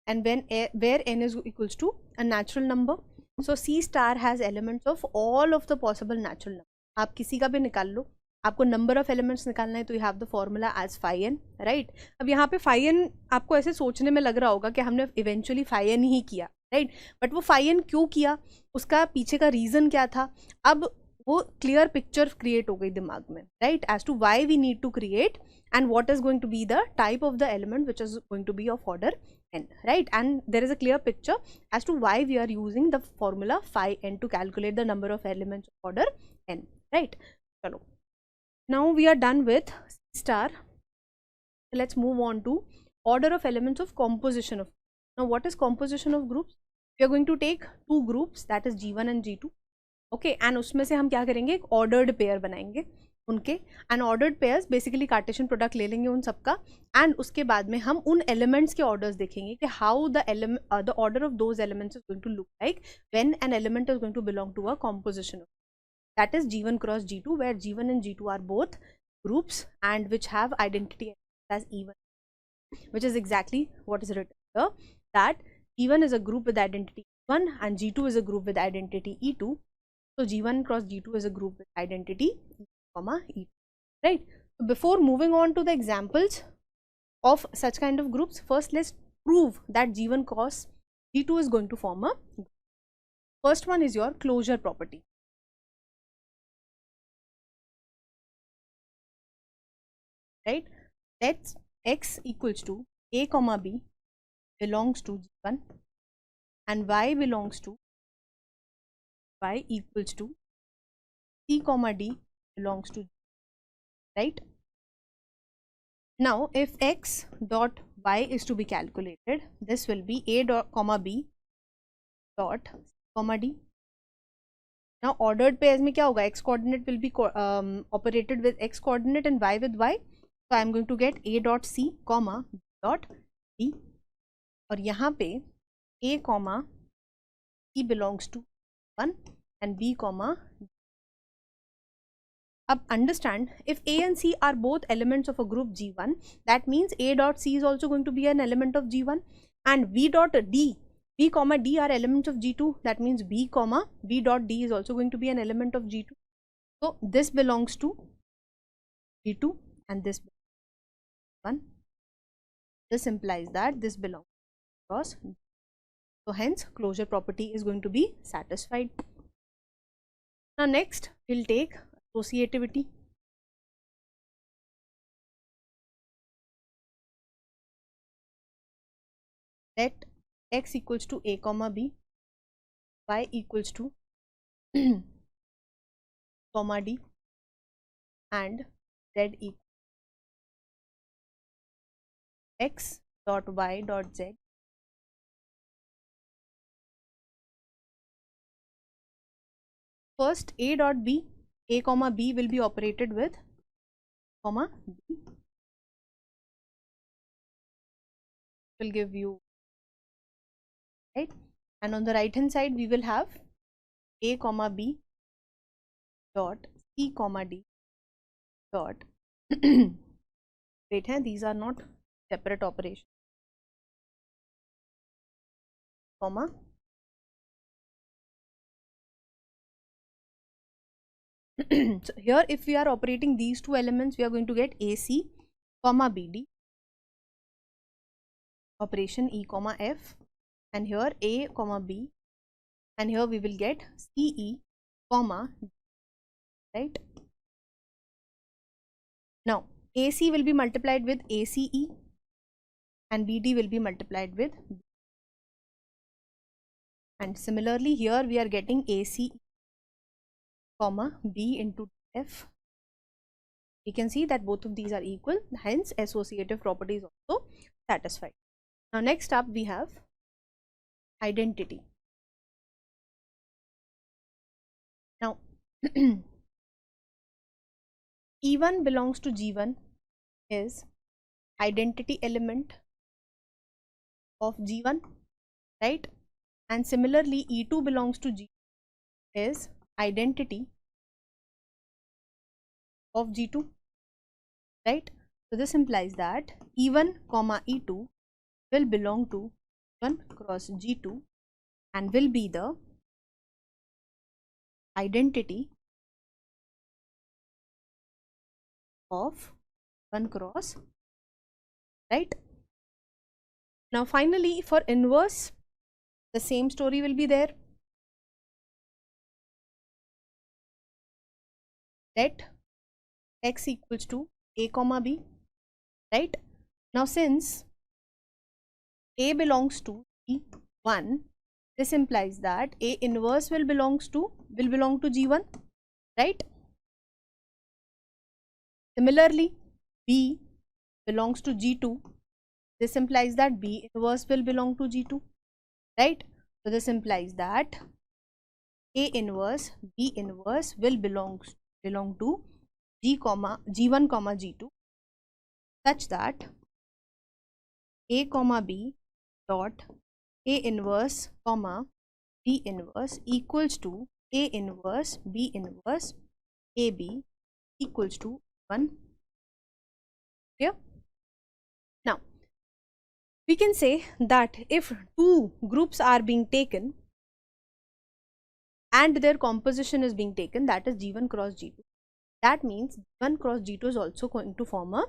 A: And when where n is equals to a natural number, so C star has elements of all of the possible natural numbers. आप किसी का भी निकाल लो, आपको number of elements निकालना है तो you have the formula as phi N, right? अब यहाँ पे फाई एन आपको ऐसे सोचने में लग रहा होगा कि हमने इवेंचुअली फाई एन ही किया, राइट? बट वो फाई एन क्यों किया, उसका पीछे का रीजन क्या था, अब वो क्लियर पिक्चर क्रिएट हो गई दिमाग में, right? As to why we need to create and what is going to be the type of the element which is going to be of order n, right? And there is a clear picture as to why we are using the formula phi n to calculate the number of elements of order n, right? Chalo. Now we are done with C star. Let's move on to order of elements of composition of. Now what is composition of groups? We are going to take two groups, that is G1 and G2, okay? And उसमें से हम क्या करेंगे, एक ordered pair बनाएंगे उनके, and ordered pairs basically Cartesian product ले लेंगे उन सबका, एंड उसके बाद में हम उन एलिमेंट्स के ऑर्डर्स देखेंगे कि how the order of those elements is going to look like when an element is going to belong to a composition, that is G1 cross G2, where G1 and G2 are both groups and which have identity as even, which is exactly what is written here, that G1 is a group with identity E1 and G2 is a group with identity E2. So G1 cross G2 is a group with identity E, E2, right? So before moving on to the examples of such kind of groups, first let's prove that G1 cross G2 is going to form a group. First one is your closure property, right? Let's x equals to a comma b belongs to G1 and y belongs to y equals to c comma d belongs to G, right? Now if x dot y is to be calculated, this will be a dot comma b dot c comma d. Now ordered pairs में क्या होगा, x coordinate will be operated with x coordinate and y with y, so I am going to get a dot c comma b dot d, और यहाँ पे a comma c belongs to 1 and b comma d. अब understand, if A and C are both elements of a group G1, that means A dot C is also going to be an element of G1, and V dot D, B comma D are elements of G2, that means B comma V dot D is also going to be an element of G2. So this belongs to G2 and this belongs to 1. This implies that this belongs to cross. So hence closure property is going to be satisfied. Now next we'll take associativity. Let x equals to a comma b, y equals to comma d, and z equals x dot y dot z. First a dot b, a comma b will be operated with comma b, will give you, right? And on the right hand side we will have a comma b dot c comma d dot wait, these are not separate operations, comma so here if we are operating these two elements, we are going to get AC comma BD, operation E comma F, and here A comma B, and here we will get CE comma D, right? Now AC will be multiplied with ACE and BD will be multiplied with B. And similarly here we are getting ACE comma B into F. We can see that both of these are equal, hence associative property is also satisfied. Now next up we have identity. Now E1 belongs to G1 is identity element of G1, right? And similarly E2 belongs to G is identity of G2, right? So this implies that E1 comma E2 will belong to 1 cross G2 and will be the identity of 1 cross, right? Now finally for inverse, the same story will be there. Let x equals to a comma b, right? Now since a belongs to G1, this implies that a inverse will belong to G1, right? Similarly b belongs to G2, this implies that b inverse will belong to G2, right? So this implies that a inverse b inverse will belong to G1 comma G2, such that a comma b dot a inverse comma b inverse equals to a inverse b inverse ab equals to 1. Clear? Now we can say that if two groups are being taken and their composition is being taken, that is G1 cross G2, that means G1 cross G2 is also going to form a,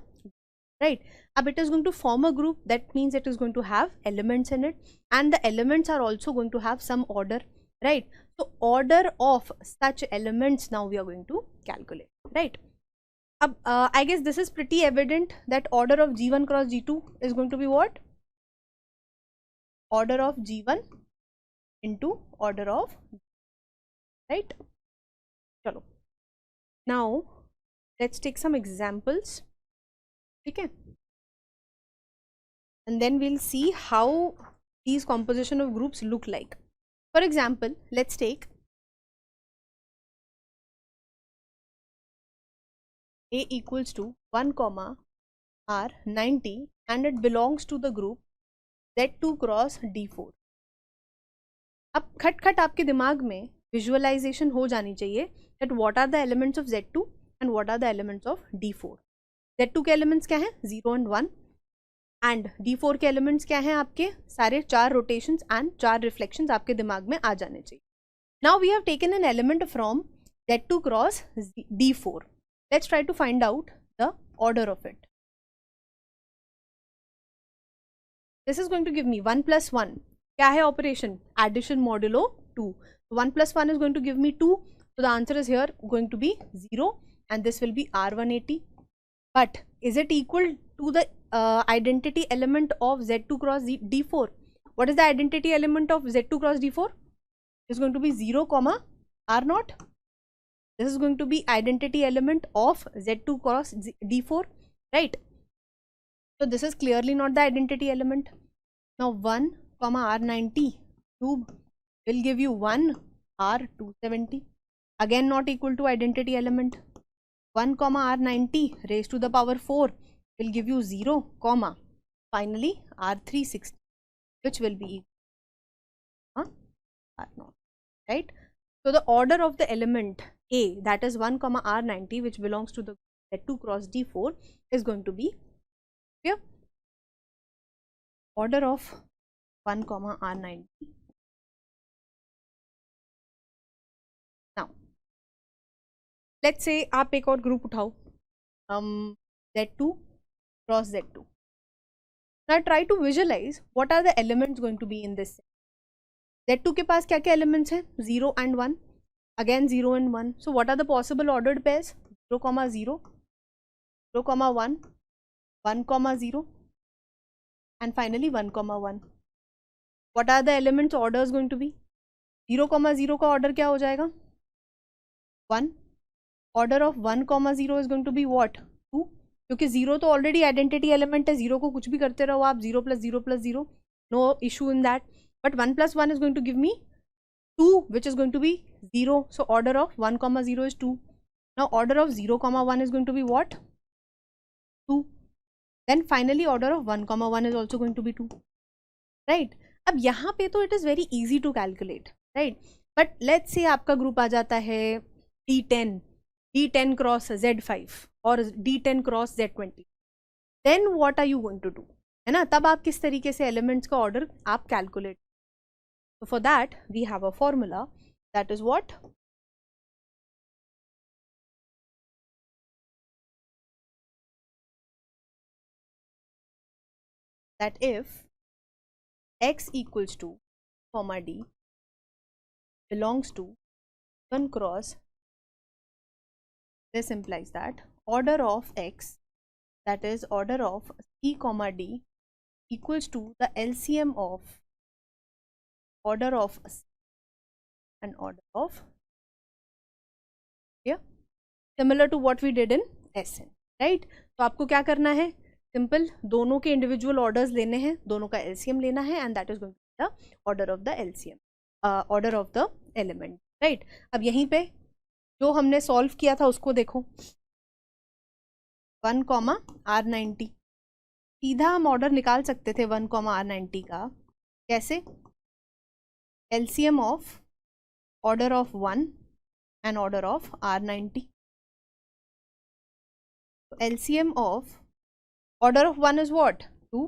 A: right? Ab it is going to form a group, that means it is going to have elements in it, and the elements are also going to have some order, right? So order of such elements now we are going to calculate, right? I guess this is pretty evident that order of G1 cross G2 is going to be what? Order of G1 into order of, right? Chalo. Now let's take some examples, okay? And then we'll see how these composition of groups look like. For example, let's take A equals to 1 comma R 90 and it belongs to the group Z2 cross D4. अब खट आपके दिमाग में visualisation हो जानी चाहिए that what are the elements of Z2 and what are the elements of D4. Z2 के elements क्या हैं? 0 and 1 and D4 के elements क्या हैं? आपके सारे 4 rotations and 4 reflections आपके दिमाग में आ जाने चाहिए. Now we have taken an element from Z2 cross D4. Let's try to find out the order of it. This is going to give me 1 plus 1. क्या है operation? Addition modulo 2. 1 plus 1 is going to give me 2. So the answer is here going to be 0 and this will be R180. But is it equal to the identity element of Z2 cross D4? What is the identity element of Z2 cross D4? It's going to be 0 comma R0. This is going to be identity element of Z2 cross D4, right? So this is clearly not the identity element. Now 1 comma R90 cube will give you 1 R270. Again not equal to identity element. 1 comma R90 raised to the power 4 will give you 0 comma finally R360, which will be equal to R0, right? So the order of the element A, that is 1 comma R90, which belongs to the Z2 cross D4, is going to be here. Order of 1 comma R90. Now let's say आप एक और group उठाओ Z2 cross Z2. Now try to visualize what are the elements going to be in this. Z2 के पास क्या क्या elements हैं? 0 and 1. Again 0 and 1. So what are the possible ordered pairs? 0 comma 0, 0 comma 1, 1 comma 0 and finally 1 comma 1. What are the elements orders going to be? 0 comma 0 का order क्या हो जाएगा? 1. Order of 1 comma 0 is going to be what? 2. क्योंकि 0 तो already identity element है, 0 को कुछ भी करते रहो आप, 0 plus 0 plus 0, no issue in that. But 1 plus 1 is going to give me 2, which is going to be 0. So order of 1 comma 0 is 2. Now order of 0, 1 is going to be what? 2. Then finally order of 1, 1 is also going to be 2. Right? अब यहाँ पे तो it is very easy to calculate, right? But let's say आपका group आ जाता है D10 cross Z5 और D10 cross Z20. Then what are you going to do? है ना, तब आप किस तरीके से एलिमेंट्स का ऑर्डर आप calculate. So for that we have a formula, that is what? That if x equals to comma d belongs to 1 cross, this implies that order of x, that is order of c comma d, equals to the LCM of order of c and order of, yeah, similar to what we did in SN, right? तो आपको क्या करना है, simple दोनों के individual orders लेने हैं, दोनों का एलसीएम लेना है, and that is going to be the order of the LCM, order of the element, right? अब यहीं पे जो हमने सॉल्व किया था उसको देखो, 1, R90, सीधा हम ऑर्डर निकाल सकते थे 1, R90 का. कैसे? LCM of order of 1 and order of R90. LCM of order of 1 is what? 2.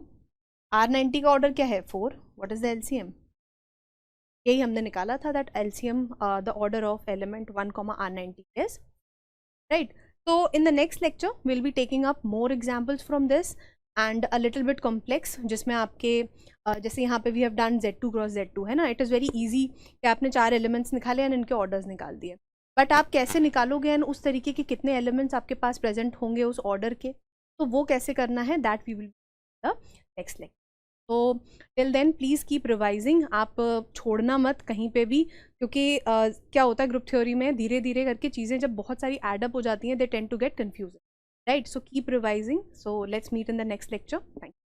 A: R90 का ऑर्डर क्या है? 4. What is the LCM? यही हमने निकाला था, that LCM the order of element 1, R90 is, right? So in the next lecture we'll be taking up more examples from this and a little bit complex, जिसमें आपके जैसे यहाँ पे we have done Z2 cross Z2 है ना, it is very easy कि आपने 4 elements निकाले और इनके orders निकाल दिए, बट आप कैसे निकालोगे एंड उस तरीके के कितने एलिमेंट्स आपके पास प्रेजेंट होंगे उस ऑर्डर के, तो वो कैसे करना है, that we will the next lecture. तो till then please keep revising, आप छोड़ना मत कहीं पे भी, क्योंकि क्या होता है ग्रुप थ्योरी में धीरे धीरे करके चीज़ें जब बहुत सारी एडअप हो जाती हैं, they tend to get confuse, right? So keep revising. So let's meet in the next lecture. Thank you.